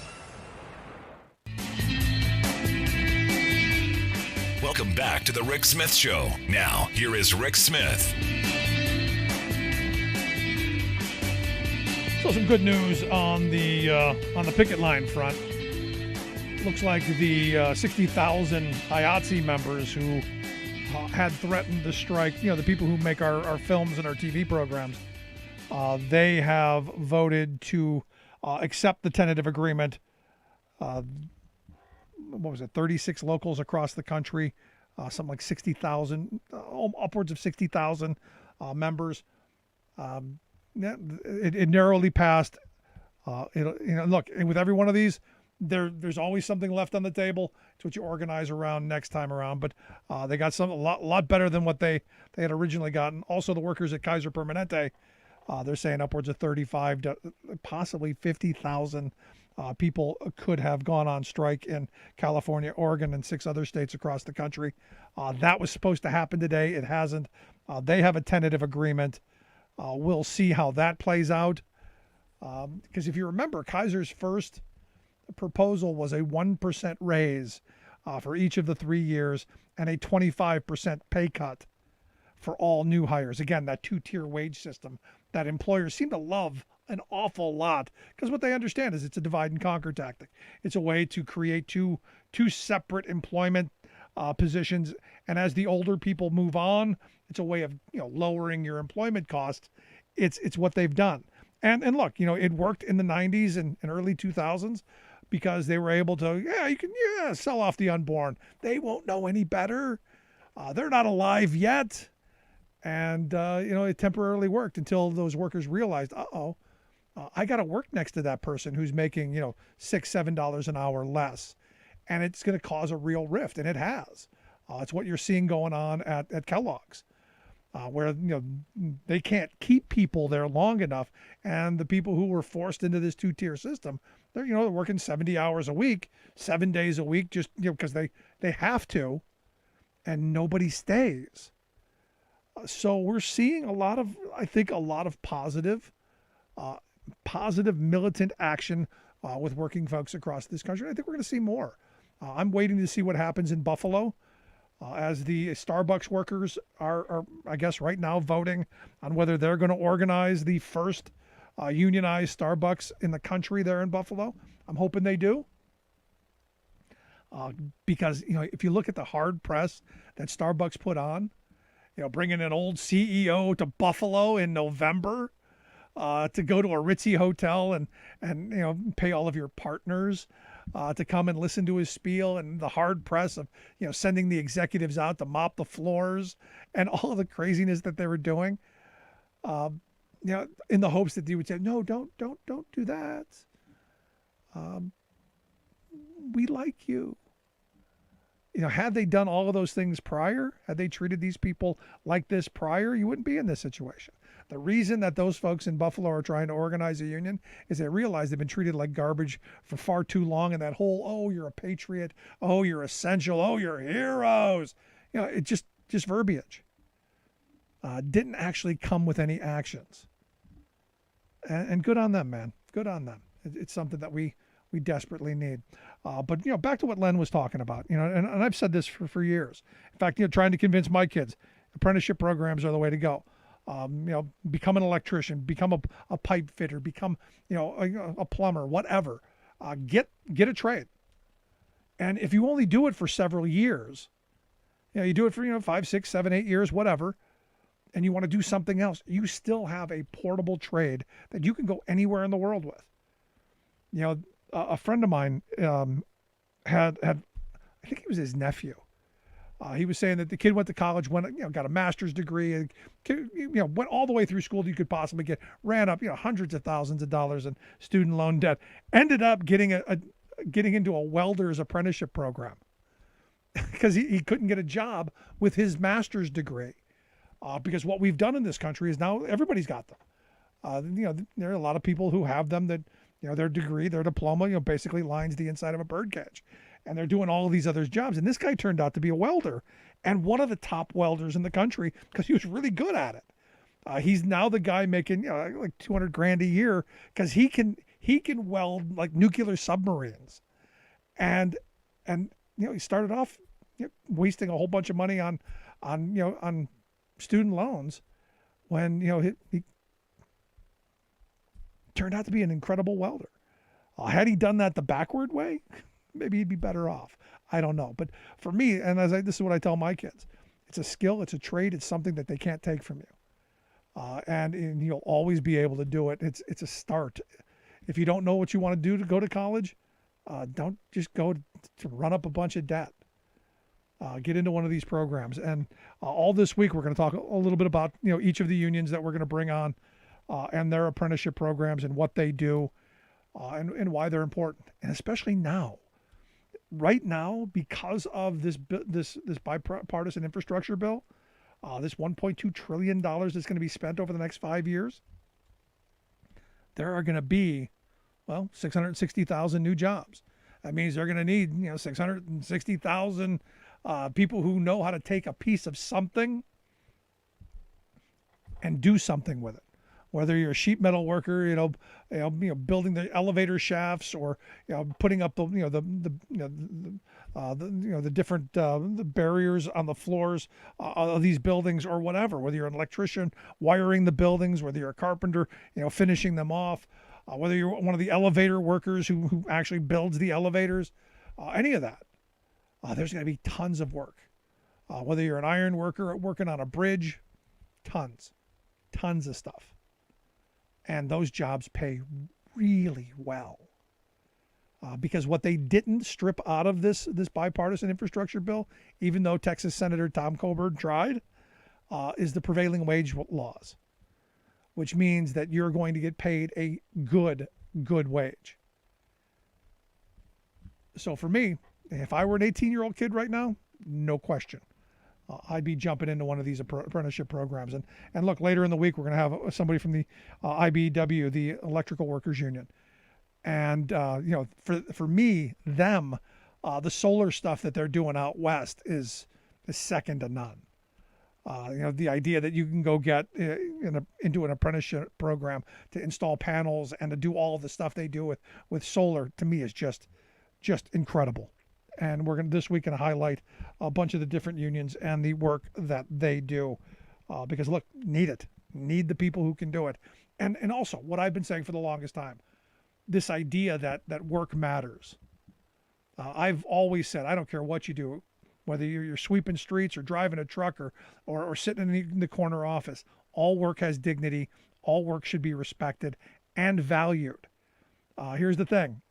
Welcome back to the Rick Smith Show. Now, here is Rick Smith. So some good news on the picket line front. Looks like the 60,000 IATSE members who had threatened to strike, the people who make our films and our TV programs, they have voted to accept the tentative agreement. What was it, 36 locals across the country, something like 60,000, upwards of 60,000 members. It narrowly passed. Look, with every one of these, there's always something left on the table. It's what you organize around next time around. But they got a lot better than what they had originally gotten. Also, the workers at Kaiser Permanente, they're saying upwards of 35 to possibly 50,000 people could have gone on strike in California, Oregon, and 6 other states across the country. That was supposed to happen today. It hasn't. They have a tentative agreement. We'll see how that plays out. Because if you remember, Kaiser's first proposal was a 1% raise for each of the 3 years and a 25% pay cut for all new hires. Again, that 2-tier wage system that employers seem to love an awful lot, because what they understand is it's a divide and conquer tactic. It's a way to create two separate employment positions. And as the older people move on, it's a way of, lowering your employment costs. It's what they've done. And look, it worked in the 90s and early 2000s because they were able to, you can sell off the unborn. They won't know any better. They're not alive yet. And, it temporarily worked until those workers realized, I got to work next to that person who's making, $6, $7 an hour less. And it's going to cause a real rift. And it has. It's what you're seeing going on at Kellogg's, where, they can't keep people there long enough. And the people who were forced into this two-tier system, they're working 70 hours a week, 7 days a week, just, because they have to, and nobody stays. So we're seeing a lot of positive militant action with working folks across this country. I think we're going to see more. I'm waiting to see what happens in Buffalo as the Starbucks workers are, I guess, right now voting on whether they're going to organize the first unionized Starbucks in the country there in Buffalo. I'm hoping they do. Because, if you look at the hard press that Starbucks put on, bringing an old CEO to Buffalo in November to go to a ritzy hotel and pay all of your partners to come and listen to his spiel, and the hard press of, sending the executives out to mop the floors and all of the craziness that they were doing, in the hopes that he would say, no, don't do that. We like you. Had they done all of those things prior, had they treated these people like this prior, you wouldn't be in this situation. The reason that those folks in Buffalo are trying to organize a union is they realize they've been treated like garbage for far too long. And that whole, oh, you're a patriot. Oh, you're essential. Oh, you're heroes. It just verbiage. Didn't actually come with any actions. And good on them, man. Good on them. It's something that we desperately need. But, back to what Len was talking about, and I've said this for years. In fact, trying to convince my kids, apprenticeship programs are the way to go. Become an electrician, become a pipe fitter, become, a plumber, whatever. Get a trade. And if you only do it for several years, you do it for, 5, 6, 7, 8 years, whatever, and you want to do something else, you still have a portable trade that you can go anywhere in the world with. A friend of mine had I think it was his nephew. He was saying that the kid went to college, got a master's degree, and went all the way through school you could possibly get, ran up hundreds of thousands of dollars in student loan debt, ended up getting into a welder's apprenticeship program because he couldn't get a job with his master's degree. Because what we've done in this country is now everybody's got them. There are a lot of people who have them that, their degree, their diploma, basically lines the inside of a birdcage. And they're doing all of these other jobs. And this guy turned out to be a welder and one of the top welders in the country because he was really good at it. He's now the guy making, like $200,000 a year because he can weld like nuclear submarines. And he started off wasting a whole bunch of money on student loans when, he turned out to be an incredible welder. Had he done that the backward way, maybe he'd be better off. I don't know. But for me, and this is what I tell my kids, it's a skill, it's a trade, it's something that they can't take from you. And you'll always be able to do it. It's a start. If you don't know what you want to do to go to college, don't just go to run up a bunch of debt. Get into one of these programs. And all this week, we're going to talk a little bit about, each of the unions that we're going to bring on and their apprenticeship programs and what they do and why they're important. And especially now, right now, because of this bipartisan infrastructure bill, this $1.2 trillion that's going to be spent over the next 5 years, there are going to be, 660,000 new jobs. That means they're going to need, 660,000 people who know how to take a piece of something and do something with it. Whether you're a sheet metal worker, building the elevator shafts, or putting up the different the barriers on the floors of these buildings, or whatever. Whether you're an electrician wiring the buildings, whether you're a carpenter, finishing them off, whether you're one of the elevator workers who actually builds the elevators, any of that. there's going to be tons of work. Whether you're an iron worker working on a bridge, tons of stuff. And those jobs pay really well. Because what they didn't strip out of this bipartisan infrastructure bill, even though Texas Senator Tom Coburn tried, is the prevailing wage laws, which means that you're going to get paid a good wage. So for me, if I were an 18-year-old kid right now, no question, I'd be jumping into one of these apprenticeship programs. And look, later in the week, we're going to have somebody from the IBEW, the Electrical Workers Union. And, for me, the solar stuff that they're doing out west is second to none. The idea that you can go get into an apprenticeship program to install panels and to do all of the stuff they do with solar, to me, is just incredible. And we're this week going to highlight a bunch of the different unions and the work that they do, because look, need the people who can do it. And also what I've been saying for the longest time, this idea that work matters. I've always said, I don't care what you do, whether you're sweeping streets or driving a truck or sitting in the corner office, all work has dignity. All work should be respected and valued. Here's the thing,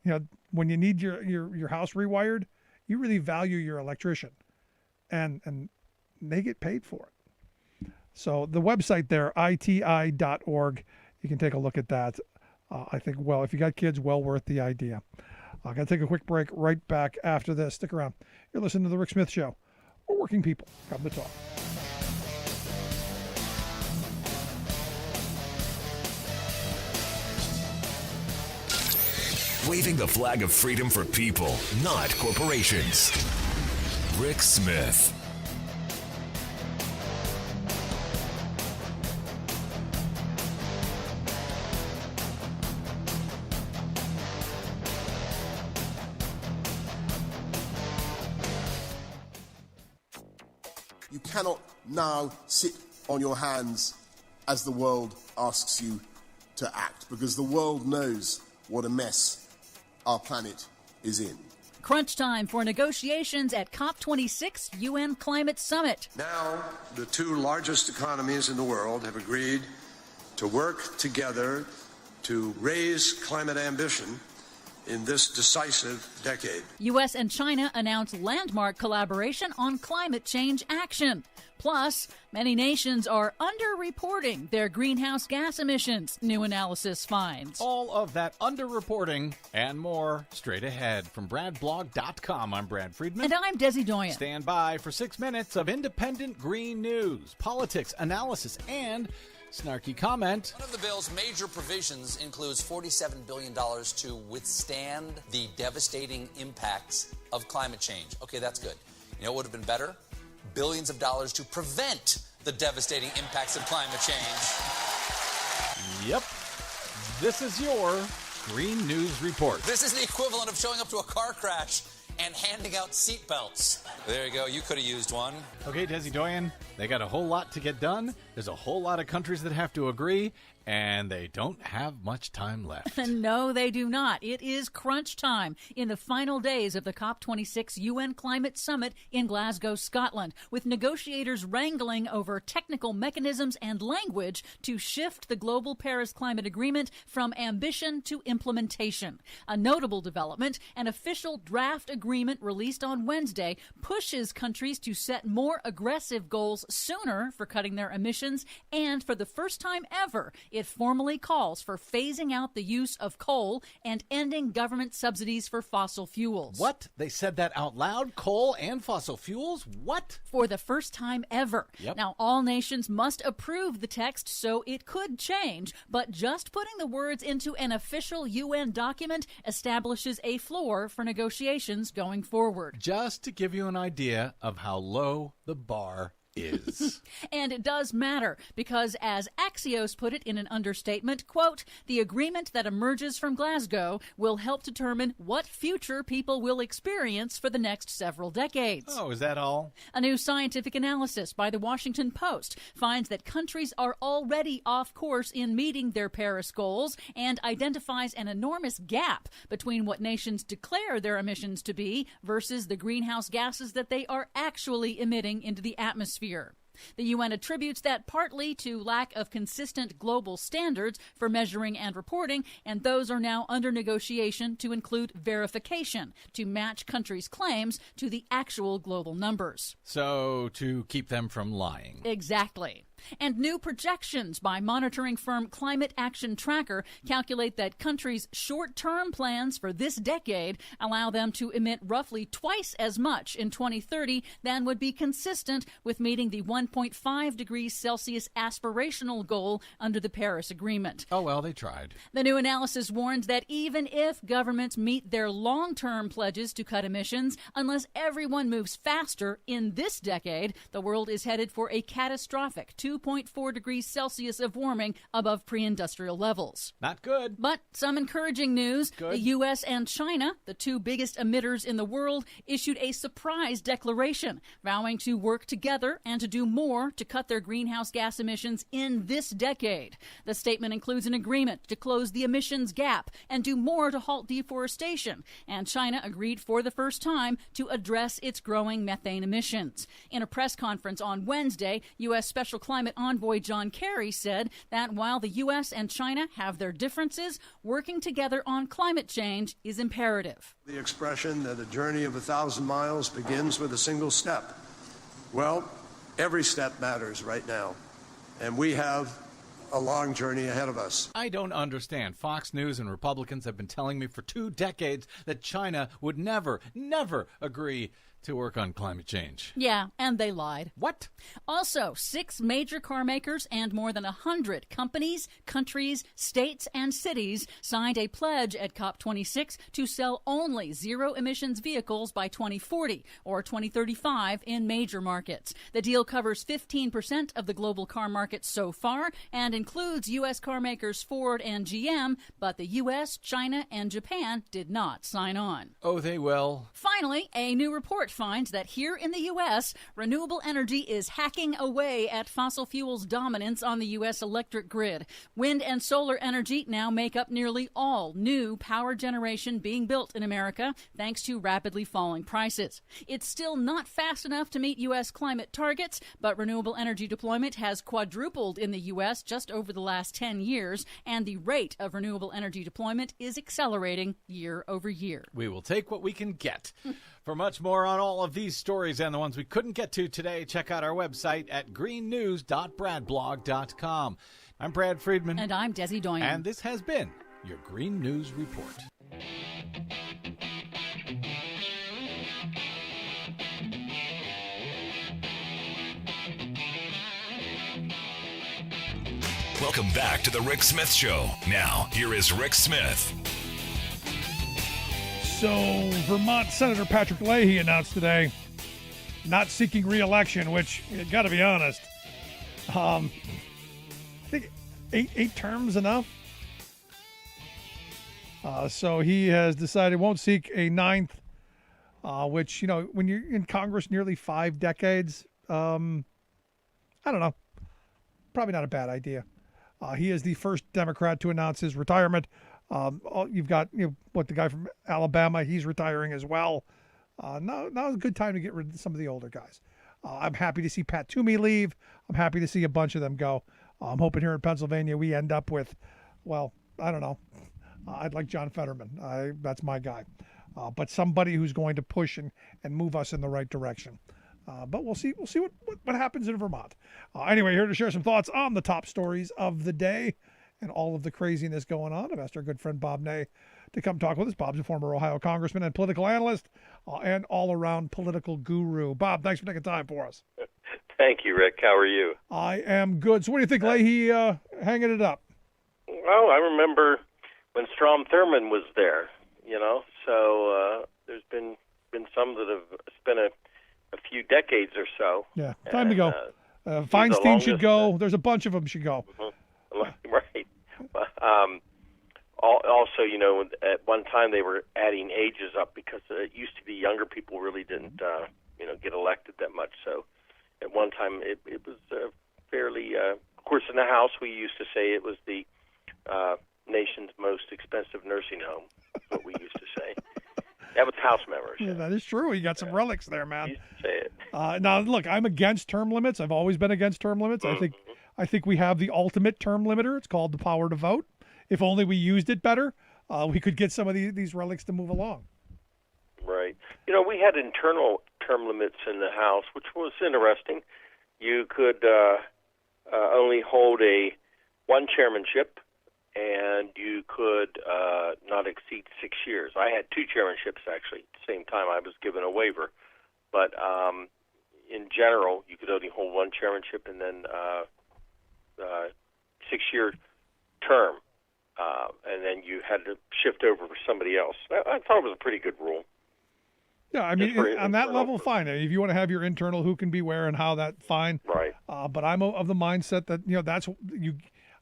when you need your house rewired, you really value your electrician, and they get paid for it. So the website there, iti.org, you can take a look at that. I think, if you got kids, well worth the idea. I got to take a quick break. Right back after this. Stick around. You're listening to The Rick Smith Show. We're working people. Come to talk. Waving the flag of freedom for people, not corporations. Rick Smith. You cannot now sit on your hands as the world asks you to act, because the world knows what a mess our planet is in. Crunch time for negotiations at COP26 UN Climate Summit. Now, the two largest economies in the world have agreed to work together to raise climate ambition in this decisive decade. U.S. and China announced landmark collaboration on climate change action. Plus, many nations are underreporting their greenhouse gas emissions, new analysis finds. All of that underreporting and more straight ahead from BradBlog.com. I'm Brad Friedman. And I'm Desi Doyen. Stand by for 6 minutes of independent green news, politics, analysis, and snarky comment. One of the bill's major provisions includes $47 billion to withstand the devastating impacts of climate change. Okay, that's good. You know what would have been better? Billions of dollars to prevent the devastating impacts of climate change. Yep. This is your Green News Report. This is the equivalent of showing up to a car crash and handing out seatbelts. There you go. You could have used one. Okay, Desi Doyen, they got a whole lot to get done. There's a whole lot of countries that have to agree, and they don't have much time left. No, they do not. It is crunch time in the final days of the COP26 UN Climate Summit in Glasgow, Scotland, with negotiators wrangling over technical mechanisms and language to shift the global Paris Climate Agreement from ambition to implementation. A notable development, an official draft agreement released on Wednesday pushes countries to set more aggressive goals sooner for cutting their emissions, and for the first time ever, it formally calls for phasing out the use of coal and ending government subsidies for fossil fuels. What? They said that out loud? Coal and fossil fuels? What? For the first time ever. Yep. Now, all nations must approve the text, so it could change, but just putting the words into an official UN document establishes a floor for negotiations going forward. Just to give you an idea of how low the bar is. And it does matter because, as Axios put it in an understatement, quote, the agreement that emerges from Glasgow will help determine what future people will experience for the next several decades. Oh, is that all? A new scientific analysis by the Washington Post finds that countries are already off course in meeting their Paris goals and identifies an enormous gap between what nations declare their emissions to be versus the greenhouse gases that they are actually emitting into the atmosphere. The UN attributes that partly to lack of consistent global standards for measuring and reporting, and those are now under negotiation to include verification to match countries' claims to the actual global numbers. So, to keep them from lying. Exactly. And new projections by monitoring firm Climate Action Tracker calculate that countries' short-term plans for this decade allow them to emit roughly twice as much in 2030 than would be consistent with meeting the 1.5 degrees Celsius aspirational goal under the Paris Agreement. Oh, well, they tried. The new analysis warns that even if governments meet their long-term pledges to cut emissions, unless everyone moves faster in this decade, the world is headed for a catastrophic 2.4 degrees Celsius of warming above pre-industrial levels. Not good. But some encouraging news. Good. The U.S. and China, the two biggest emitters in the world, issued a surprise declaration vowing to work together and to do more to cut their greenhouse gas emissions in this decade. The statement includes an agreement to close the emissions gap and do more to halt deforestation. And China agreed for the first time to address its growing methane emissions. In a press conference on Wednesday, U.S. Special Climate Envoy John Kerry said that while the U.S. and China have their differences, working together on climate change is imperative. The expression that a journey of 1,000 miles begins with a single step. Well, every step matters right now, and we have a long journey ahead of us. I don't understand. Fox News and Republicans have been telling me for 2 decades that China would never agree to work on climate change. Yeah, and they lied. What? Also, 6 major car makers and more than 100 companies, countries, states, and cities signed a pledge at COP26 to sell only zero-emissions vehicles by 2040 or 2035 in major markets. The deal covers 15% of the global car market so far and includes U.S. car makers Ford and GM, but the U.S., China, and Japan did not sign on. Oh, they will. Finally, a new report finds that here in the U.S., renewable energy is hacking away at fossil fuels' dominance on the U.S. electric grid. Wind and solar energy now make up nearly all new power generation being built in America, thanks to rapidly falling prices. It's still not fast enough to meet U.S. climate targets, but renewable energy deployment has quadrupled in the U.S. just over the last 10 years, and the rate of renewable energy deployment is accelerating year over year. We will take what we can get. For much more on all of these stories and the ones we couldn't get to today, check out our website at greennews.bradblog.com. I'm Brad Friedman. And I'm Desi Doyen. And this has been your Green News Report. Welcome back to the Rick Smith Show. Now, here is Rick Smith. So, Vermont Senator Patrick Leahy announced today not seeking re-election, which, you got to be honest, I think eight terms enough. So he has decided won't seek a 9th, which, you know, when you're in Congress nearly 5 decades, I don't know, probably not a bad idea. He is the first Democrat to announce his retirement. You've got, the guy from Alabama, he's retiring as well. Now is a good time to get rid of some of the older guys. I'm happy to see Pat Toomey leave. I'm happy to see a bunch of them go. I'm hoping here in Pennsylvania we end up with, well, I don't know. I'd like John Fetterman. That's my guy. But somebody who's going to push and move us in the right direction. But we'll see what happens in Vermont. Anyway, here to share some thoughts on the top stories of the day and all of the craziness going on. I've asked our good friend Bob Ney to come talk with us. Bob's a former Ohio congressman and political analyst and all-around political guru. Bob, thanks for taking time for us. Thank you, Rick. How are you? I am good. So what do you think, Leahy, hanging it up? Well, I remember when Strom Thurmond was there, so there's been some that have spent a a few decades or so. Yeah, time to go. The Feinstein should longest, go. There's a bunch of them should go. Right. Also, at one time they were adding ages up because it used to be younger people really didn't, get elected that much. So at one time it was fairly, of course, in the House we used to say it was the nation's most expensive nursing home, what we used to say. That was House members. Yeah, that is true. You got some relics there, man. Used to say it. Now, look, I'm against term limits. I've always been against term limits. I think we have the ultimate term limiter. It's called the power to vote. If only we used it better, we could get some of these relics to move along. Right. We had internal term limits in the House, which was interesting. You could only hold one chairmanship, and you could not exceed 6 years. I had 2 chairmanships, actually. At the same time, I was given a waiver. But in general, you could only hold one chairmanship and then 6-year term. And then you had to shift over for somebody else. I thought it was a pretty good rule. Yeah, I mean, on that level, fine. If you want to have your internal who can be where and how, that fine. Right. But I'm of the mindset that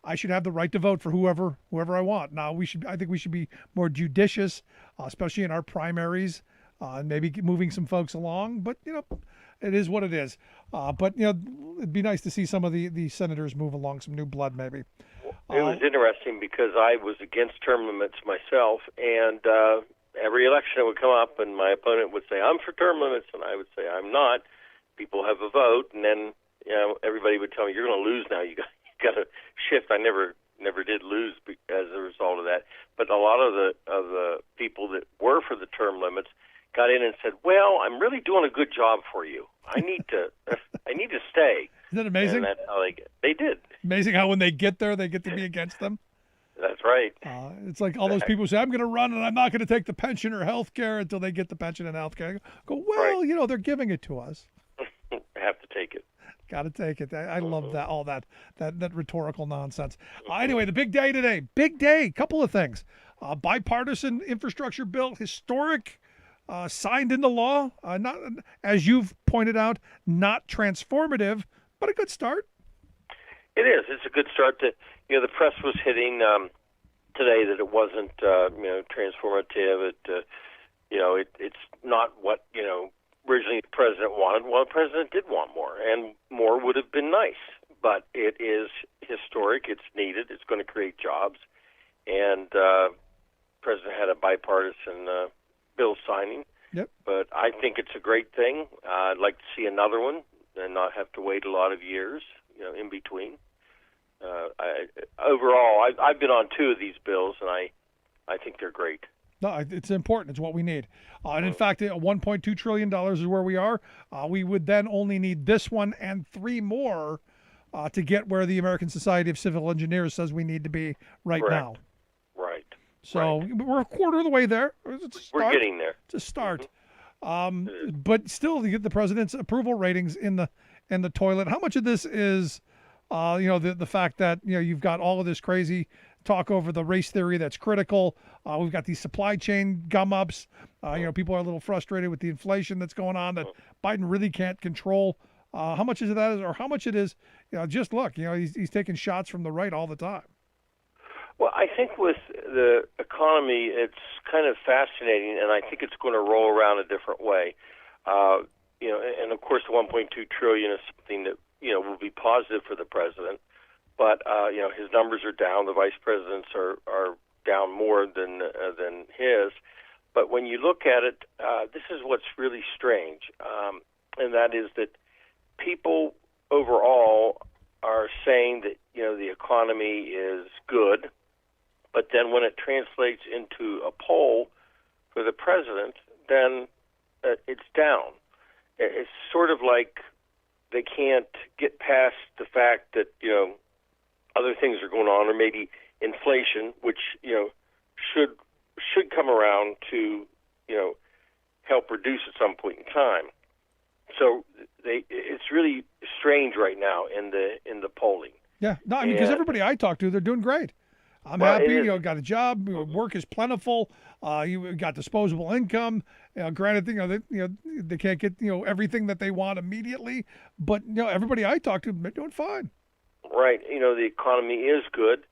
I should have the right to vote for whoever I want. Now I think we should be more judicious, especially in our primaries, and maybe moving some folks along. But it is what it is. But it'd be nice to see some of the senators move along, some new blood maybe. It was interesting because I was against term limits myself, and every election it would come up, and my opponent would say, "I'm for term limits," and I would say, "I'm not." People have a vote, and then everybody would tell me, "You're going to lose now. You got to shift." I never did lose as a result of that. But a lot of the people that were for the term limits got in and said, "Well, I'm really doing a good job for you. I need to stay." Isn't that amazing? And that's how they did. Amazing how when they get there, they get to be against them. That's right. It's like all those people who say, "I'm going to run and I'm not going to take the pension or health care," until they get the pension and health care. Go, well, right. They're giving it to us. Have to take it. Got to take it. I love that, all that rhetorical nonsense. Anyway, the big day today. Big day. Couple of things. Bipartisan infrastructure bill, historic, signed into law. Not, as you've pointed out, not transformative, but a good start. It is. It's a good start. The press was hitting today that it wasn't transformative. It's not what originally the president wanted. Well, the president did want more, and more would have been nice. But it is historic. It's needed. It's going to create jobs, and the president had a bipartisan bill signing. Yep. But I think it's a great thing. I'd like to see another one and not have to wait a lot of years, in between. Overall, I've been on 2 of these bills, and I think they're great. No, it's important. It's what we need. And in fact, $1.2 trillion is where we are. We would then only need this one and 3 more to get where the American Society of Civil Engineers says we need to be right now. Right. So we're a quarter of the way there. We're getting there. It's a start. But still, to get the president's approval ratings in the toilet. How much of this is, the fact that you've got all of this crazy talk over the race theory that's critical. We've got these supply chain gum ups. People are a little frustrated with the inflation that's going on that Biden really can't control. How much of that is, or how much it is, just look, he's taking shots from the right all the time. Well, I think with the economy, it's kind of fascinating, and I think it's going to roll around a different way. And of course, the $1.2 trillion is something that will be positive for the president. But his numbers are down. The vice presidents are down more than his. But when you look at it, this is what's really strange, and that is that people overall are saying that the economy is good, but then when it translates into a poll for the president, then it's down. It's sort of like they can't get past the fact that other things are going on, or maybe inflation, which should come around to help reduce at some point in time. So it's really strange right now in the polling. Yeah, no, I mean, because everybody I talk to, they're doing great. I'm happy. Got a job. Work is plentiful. You got disposable income. Granted, they can't get everything that they want immediately, but everybody I talk to, they're doing fine. Right. The economy is good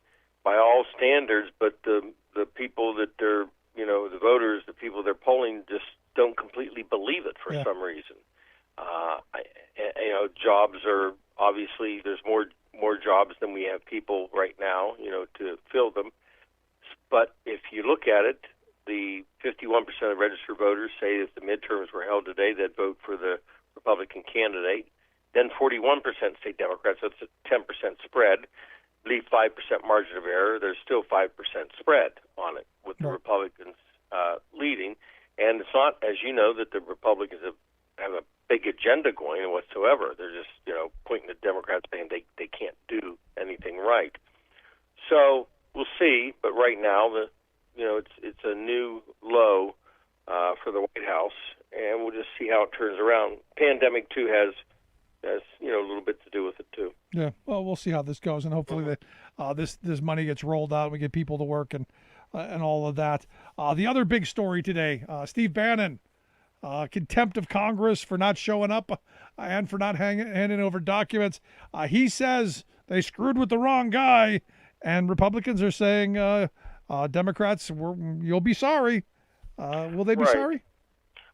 by all standards, but the people that they're the voters, the people they're polling, just don't completely believe it for some reason. Jobs are obviously there's more jobs than we have people right now, to fill them. But if you look at it, the 51% of registered voters say if the midterms were held today, they'd vote for the Republican candidate. Then 41% say Democrat, so it's a 10% spread. Leave 5% margin of error. There's still 5% spread on it with the Republicans leading. And it's not, as you know, that the Republicans have a big agenda going whatsoever. They're just, pointing at Democrats saying they can't do anything right. So we'll see. But right now, it's a new low for the White House, and we'll just see how it turns around. Pandemic too has a little bit to do with it too. Yeah. Well, we'll see how this goes, and hopefully that this money gets rolled out, and we get people to work and all of that. The other big story today: Steve Bannon. Contempt of Congress for not showing up and for not handing over documents. He says they screwed with the wrong guy, and Republicans are saying, Democrats, you'll be sorry. Will they be sorry?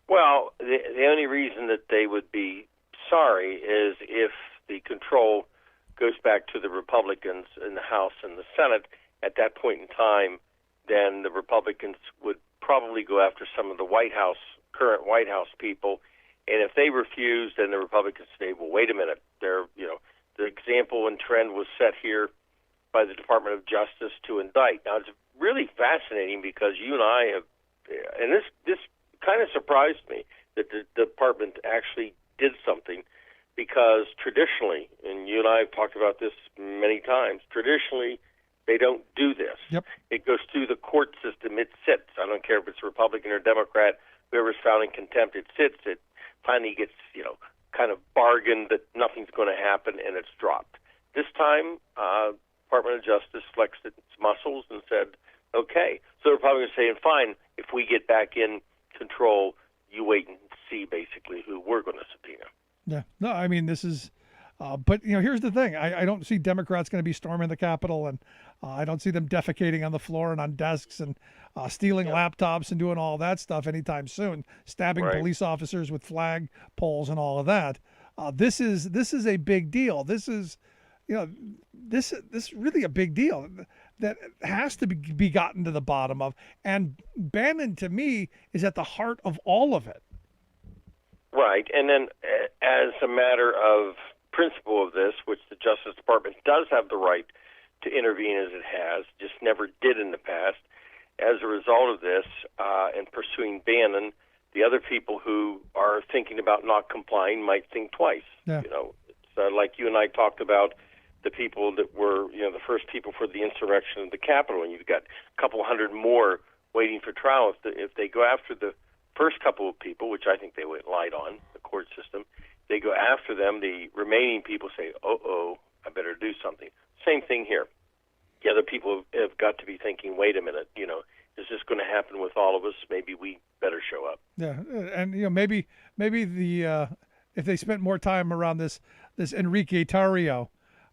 Well, the only reason that they would be sorry is if the control goes back to the Republicans in the House and the Senate. At that point in time, then the Republicans would probably go after some of the current White House people, and if they refuse, then the Republicans say, well, wait a minute, the example and trend was set here by the Department of Justice to indict. Now, it's really fascinating because you and I have, and this kind of surprised me that the department actually did something, because traditionally, and you and I have talked about this many times, traditionally they don't do this. Yep. It goes through the court system. It sits. I don't care if it's Republican or Democrat. Whoever's found in contempt, it sits. It finally gets, kind of bargained that nothing's going to happen, and it's dropped. This time, Department of Justice flexed its muscles and said, okay. So the Republicans are saying, fine, if we get back in control, you wait and see, basically, who we're going to subpoena. Yeah. No, I mean, this is... but, here's the thing. I don't see Democrats going to be storming the Capitol, and I don't see them defecating on the floor and on desks and stealing laptops and doing all that stuff anytime soon, stabbing police officers with flag poles and all of that. This is a big deal. This is, this is really a big deal that has to be gotten to the bottom of. And Bannon, to me, is at the heart of all of it. Right. And then as a matter of principle of this, which the Justice Department does have the right to intervene as it has, just never did in the past. As a result of this, and pursuing Bannon, the other people who are thinking about not complying might think twice. Yeah. It's like you and I talked about the people that were, the first people for the insurrection of the Capitol, and you've got a couple hundred more waiting for trial. If they go after the first couple of people, which I think they went light on, the court system, they go after them, the remaining people say, I better do something. Same thing here. The other people have got to be thinking, wait a minute, is this going to happen with all of us? Maybe we better show up. Yeah, and maybe the if they spent more time around this Enrique Tarrio.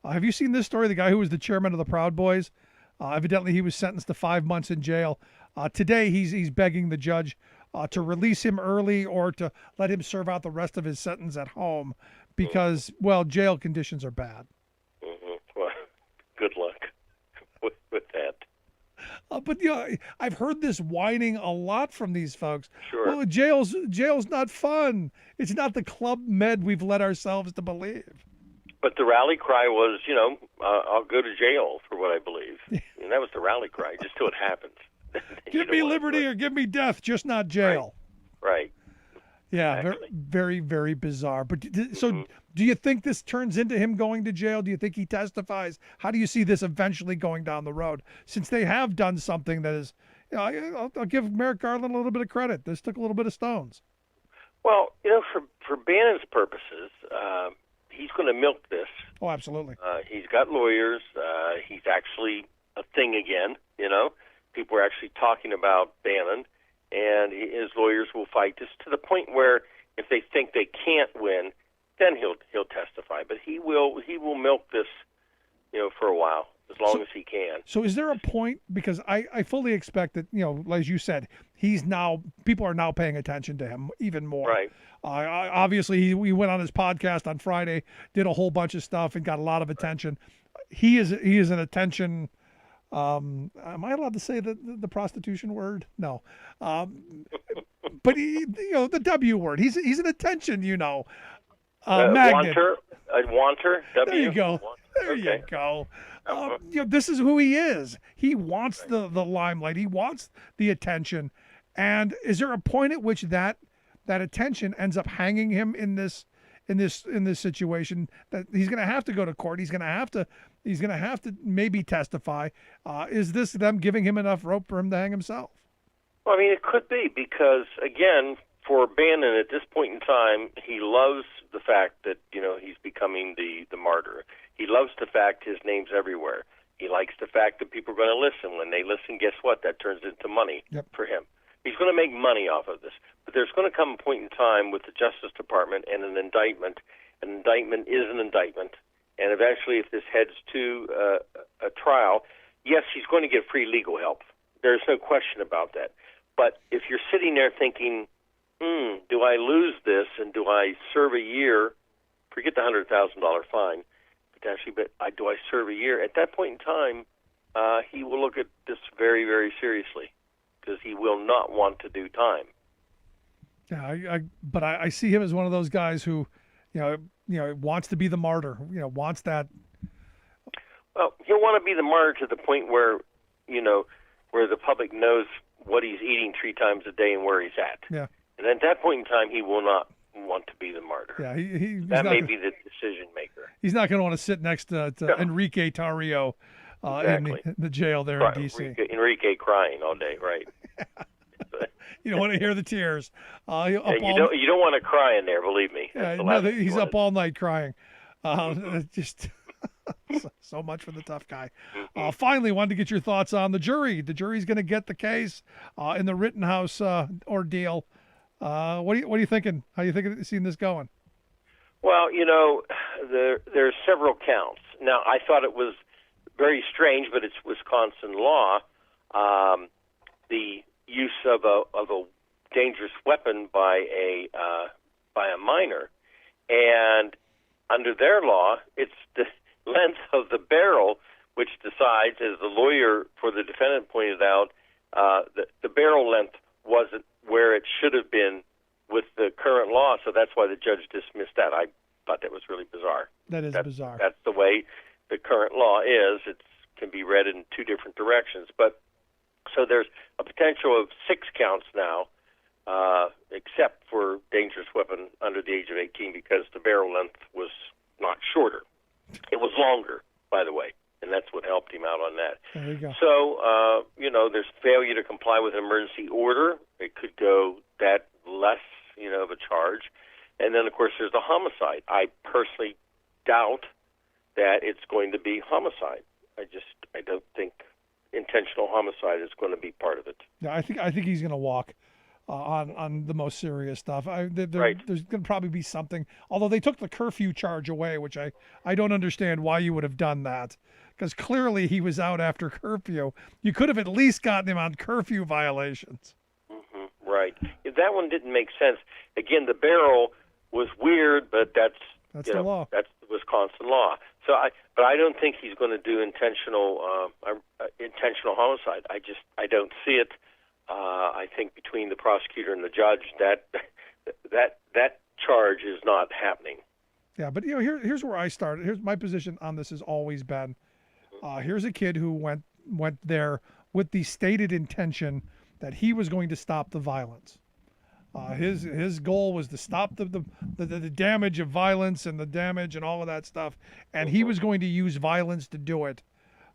Have you seen this story? The guy who was the chairman of the Proud Boys. Evidently, he was sentenced to 5 months in jail. Today, he's begging the judge to release him early or to let him serve out the rest of his sentence at home because, jail conditions are bad. Mm-hmm. Well, good luck with that. But I've heard this whining a lot from these folks. Sure. Well, jail's not fun. It's not the Club Med we've led ourselves to believe. But the rally cry was, I'll go to jail for what I believe. And that was the rally cry, just till it happens. Give me liberty or give me death, just not jail. Right. Yeah, exactly. very, very bizarre. But so do you think this turns into him going to jail? Do you think he testifies? How do you see this eventually going down the road? Since they have done something that is, I'll give Merrick Garland a little bit of credit. This took a little bit of stones. Well, for Bannon's purposes, he's going to milk this. Oh, absolutely. He's got lawyers. He's actually a thing again. People are actually talking about Bannon, and his lawyers will fight this to the point where if they think they can't win, then he'll testify. But he will milk this, for a while, as long as he can. So is there a point, because I fully expect that, as you said, people are now paying attention to him even more. Right. Obviously, he went on his podcast on Friday, did a whole bunch of stuff, and got a lot of attention. He is an attention. Am I allowed to say the prostitution word? No. But the W word. He's an attention. Magnet. Wanter. W. There you go. There you go. This is who he is. He wants the limelight. He wants the attention. And is there a point at which that attention ends up hanging him in this situation, that he's going to have to go to court? He's going to have to maybe testify. Is this them giving him enough rope for him to hang himself? Well, it could be, because again, for Bannon at this point in time, he loves the fact that he's becoming the martyr. He loves the fact his name's everywhere. He likes the fact that people are going to listen. When they listen, guess what? That turns into money for him. He's going to make money off of this. But there's going to come a point in time with the Justice Department and an indictment. An indictment is an indictment. And eventually, if this heads to a trial, yes, he's going to get free legal help. There's no question about that. But if you're sitting there thinking, do I lose this and do I serve a year? Forget the $100,000 fine, potentially, but do I serve a year? At that point in time, he will look at this very, very seriously, because he will not want to do time. Yeah, but I see him as one of those guys who, wants to be the martyr. Wants that. Well, he'll want to be the martyr to the point where, where the public knows what he's eating 3 times a day and where he's at. Yeah. And at that point in time, he will not want to be the martyr. Yeah, that may be the decision maker. He's not going to want to sit next to Enrique Tarrio exactly. in the jail there in D.C. Enrique crying all day, right? You don't want to hear the tears. You don't want to cry in there, believe me. He's up all night crying. Just so much for the tough guy. Finally, wanted to get your thoughts on the jury. The jury's going to get the case in the Rittenhouse ordeal. What are you thinking? How are you thinking seeing this going? Well, there's several counts. Now, I thought it was very strange, but it's Wisconsin law. The use of a dangerous weapon by a minor, and under their law, it's the length of the barrel which decides, as the lawyer for the defendant pointed out, the barrel length wasn't where it should have been with the current law, so that's why the judge dismissed that. I thought that was really bizarre. That is bizarre. That's the way the current law is. It can be read in 2 different directions. But so there's a potential of 6 counts now, except for dangerous weapon under the age of 18, because the barrel length was not shorter. It was longer, by the way, and that's what helped him out on that. There you go. So, there's failure to comply with an emergency order. It could go that less, of a charge. And then, of course, there's the homicide. I personally doubt that it's going to be homicide. I don't think intentional homicide is going to be part of it. Yeah, I think he's going to walk on the most serious stuff. There's going to probably be something. Although they took the curfew charge away, which I don't understand why you would have done that, because clearly he was out after curfew. You could have at least gotten him on curfew violations. Mm-hmm, right. That one didn't make sense. Again, the barrel was weird, but that's the law. That's the Wisconsin law. So but I don't think he's going to do intentional homicide. I don't see it. I think between the prosecutor and the judge, that charge is not happening. Yeah, but here's where I started. Here's my position on this has always been. Here's a kid who went there with the stated intention that he was going to stop the violence. His goal was to stop the damage of violence and the damage and all of that stuff, and he was going to use violence to do it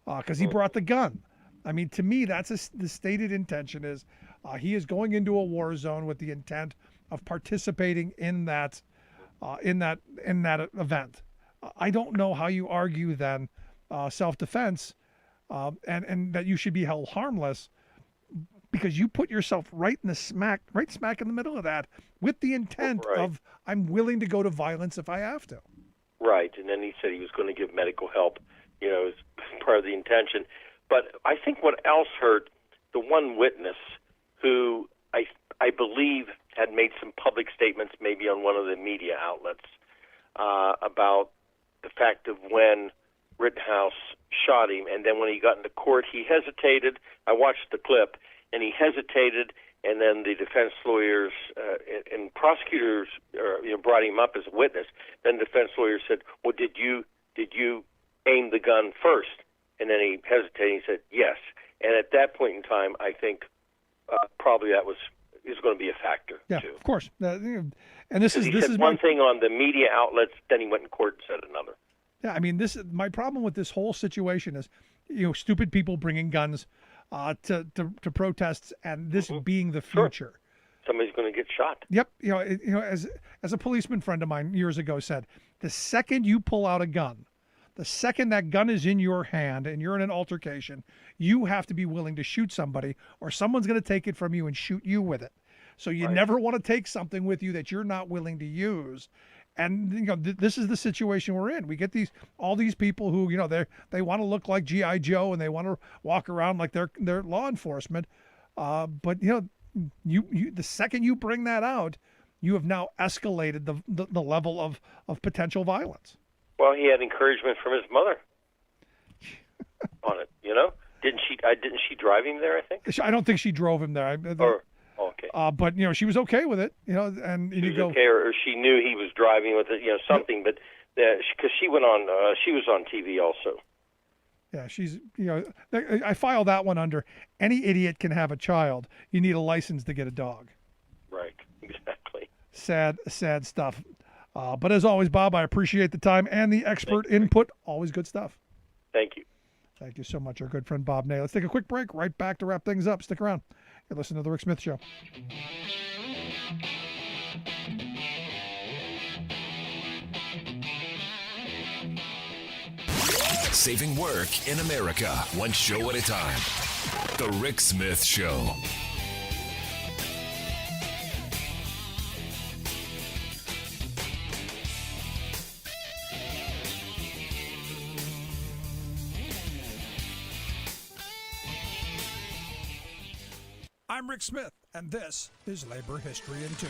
because he brought the gun. I mean, to me, that's the stated intention is he is going into a war zone with the intent of participating in that event. I don't know how you argue then self-defense and that you should be held harmless because you put yourself right smack in the middle of that with the intent of I'm willing to go to violence if I have to. Right, and then he said he was going to give medical help, as part of the intention. But I think what else hurt, the one witness who I believe had made some public statements, maybe on one of the media outlets, about the fact of when Rittenhouse shot him, and then when he got into court, he hesitated. I watched the clip, and he hesitated, and then the defense lawyers and prosecutors brought him up as a witness. Then the defense lawyers said, "Well, did you aim the gun first?" And then he hesitated. And he said, "Yes." And at that point in time, I think probably that is going to be a factor too. Of course. And this is one thing on the media outlets. Then he went in court and said another. Yeah, I mean, this is my problem with this whole situation is, stupid people bringing guns to protests, and this being the future. Sure. Somebody's going to get shot. Yep. As a policeman friend of mine years ago said, the second you pull out a gun, the second that gun is in your hand and you're in an altercation, you have to be willing to shoot somebody, or someone's going to take it from you and shoot you with it. So you never want to take something with you that you're not willing to use. And this is the situation we're in. We get all these people who they want to look like G.I. Joe and they want to walk around like they're law enforcement. But you the second you bring that out, you have now escalated the level of potential violence. Well, he had encouragement from his mother on it. Didn't she drive him there? I think. I don't think she drove him there. Okay. But she was okay with it, and she was okay, or she knew he was driving with it, something. But because she went on, she was on TV also. Yeah, she's I file that one under any idiot can have a child. You need a license to get a dog. Right. Exactly. Sad stuff. But as always, Bob, I appreciate the time and the expert input. Always good stuff. Thank you. Thank you so much, our good friend Bob Ney. Let's take a quick break. Right back to wrap things up. Stick around. You're listening to The Rick Smith Show. Saving work in America, one show at a time. The Rick Smith Show. I'm Rick Smith, and this is Labor History in 2.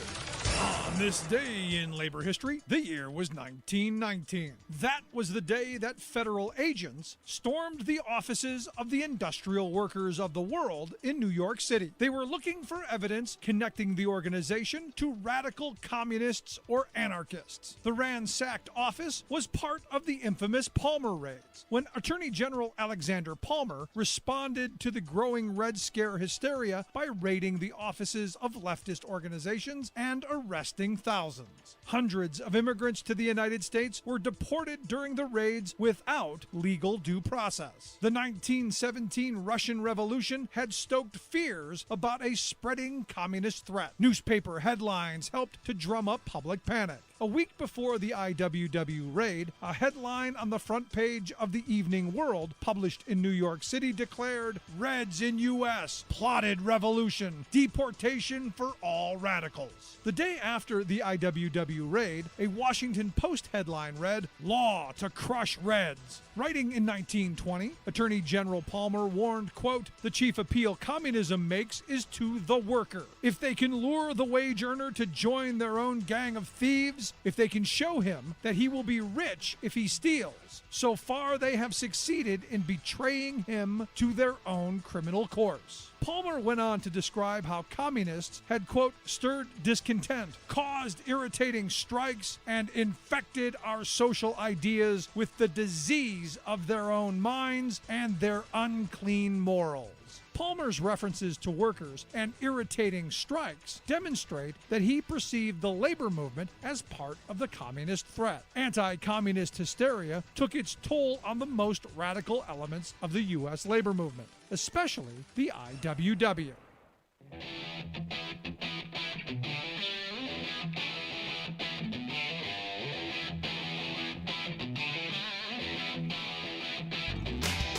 On this day in labor history, the year was 1919. That was the day that federal agents stormed the offices of the industrial workers of the world in New York City. They were looking for evidence connecting the organization to radical communists or anarchists. The ransacked office was part of the infamous Palmer raids, when Attorney General Alexander Palmer responded to the growing Red Scare hysteria by raiding the offices of leftist organizations and arresting thousands. Hundreds of immigrants to the United States were deported during the raids without legal due process. The 1917 Russian Revolution had stoked fears about a spreading communist threat. Newspaper headlines helped to drum up public panic. A week before the IWW raid, a headline on the front page of the Evening World, published in New York City, declared, "Reds in U.S. plotted revolution, deportation for all radicals." The day after the IWW raid, a Washington Post headline read, "Law to crush Reds." Writing in 1920, Attorney General Palmer warned, quote, "The chief appeal communism makes is to the worker. If they can lure the wage earner to join their own gang of thieves, if they can show him that he will be rich if he steals, so far they have succeeded in betraying him to their own criminal course." Palmer went on to describe how communists had, quote, "stirred discontent, caused irritating strikes, and infected our social ideas with the disease of their own minds and their unclean morals. Palmer's references to workers and irritating strikes demonstrate that he perceived the labor movement as part of the communist threat. Anti-communist hysteria took its toll on the most radical elements of the U.S. labor movement, especially the IWW.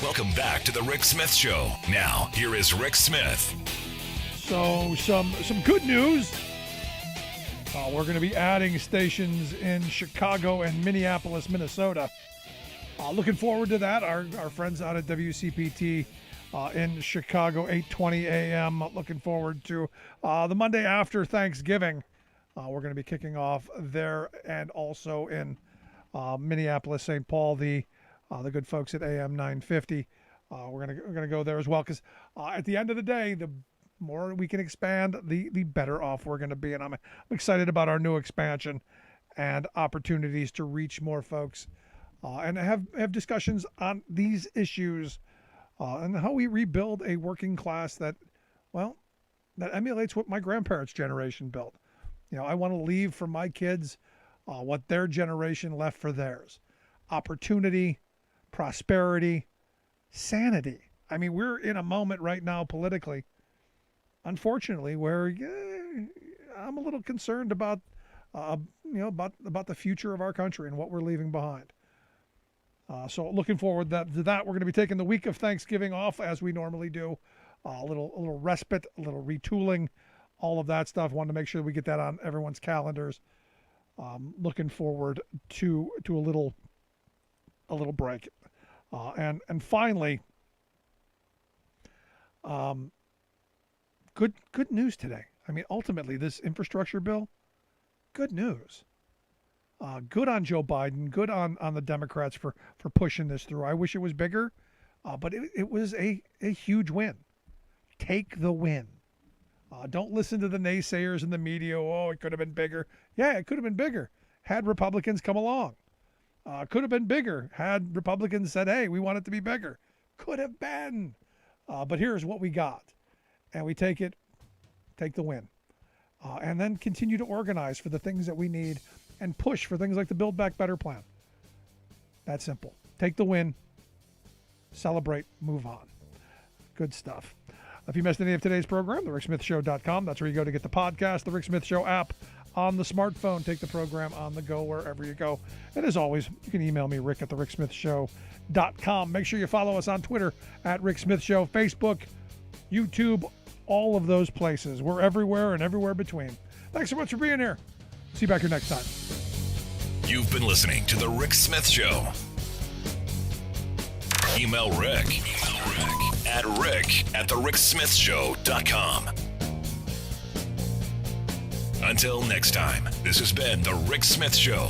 Welcome back to the Rick Smith Show. Now, here is Rick Smith. So, some good news. We're going to be adding stations in Chicago and Minneapolis, Minnesota. Looking forward to that. Our friends out at WCPT in Chicago, 8:20 a.m. Looking forward to the Monday after Thanksgiving. We're going to be kicking off there, and also in Minneapolis, St. Paul, the good folks at AM 950. We're gonna go there as well, because at the end of the day, the more we can expand, the better off we're going to be. And I'm excited about our new expansion and opportunities to reach more folks and have discussions on these issues and how we rebuild a working class that emulates what my grandparents' generation built. I want to leave for my kids what their generation left for theirs. Opportunity, prosperity, sanity. I mean, we're in a moment right now politically, unfortunately, where I'm a little concerned about the future of our country and what we're leaving behind. So looking forward to that. We're going to be taking the week of Thanksgiving off as we normally do. A little respite, a little retooling, all of that stuff. Wanted to make sure we get that on everyone's calendars. Looking forward to a little break. And finally, good news today. I mean, ultimately, this infrastructure bill, good news. Good on Joe Biden. Good on the Democrats for pushing this through. I wish it was bigger, but it was a huge win. Take the win. Don't listen to the naysayers in the media. Oh, it could have been bigger. Yeah, it could have been bigger had Republicans come along. Could have been bigger had Republicans said, hey, we want it to be bigger. Could have been. But here's what we got. And we take the win. And then continue to organize for the things that we need and push for things like the Build Back Better plan. That simple. Take the win, celebrate, move on. Good stuff. If you missed any of today's program, thericksmithshow.com. That's where you go to get the podcast, the Rick Smith Show app on the smartphone. Take the program on the go wherever you go. And as always, you can email me, Rick at thericksmithshow.com. Make sure you follow us on Twitter at Rick Smith Show, Facebook, YouTube, all of those places. We're everywhere and everywhere between. Thanks so much for being here. See you back here next time. You've been listening to The Rick Smith Show. Email Rick at rick@thericksmithshow.com. Until next time, this has been The Rick Smith Show.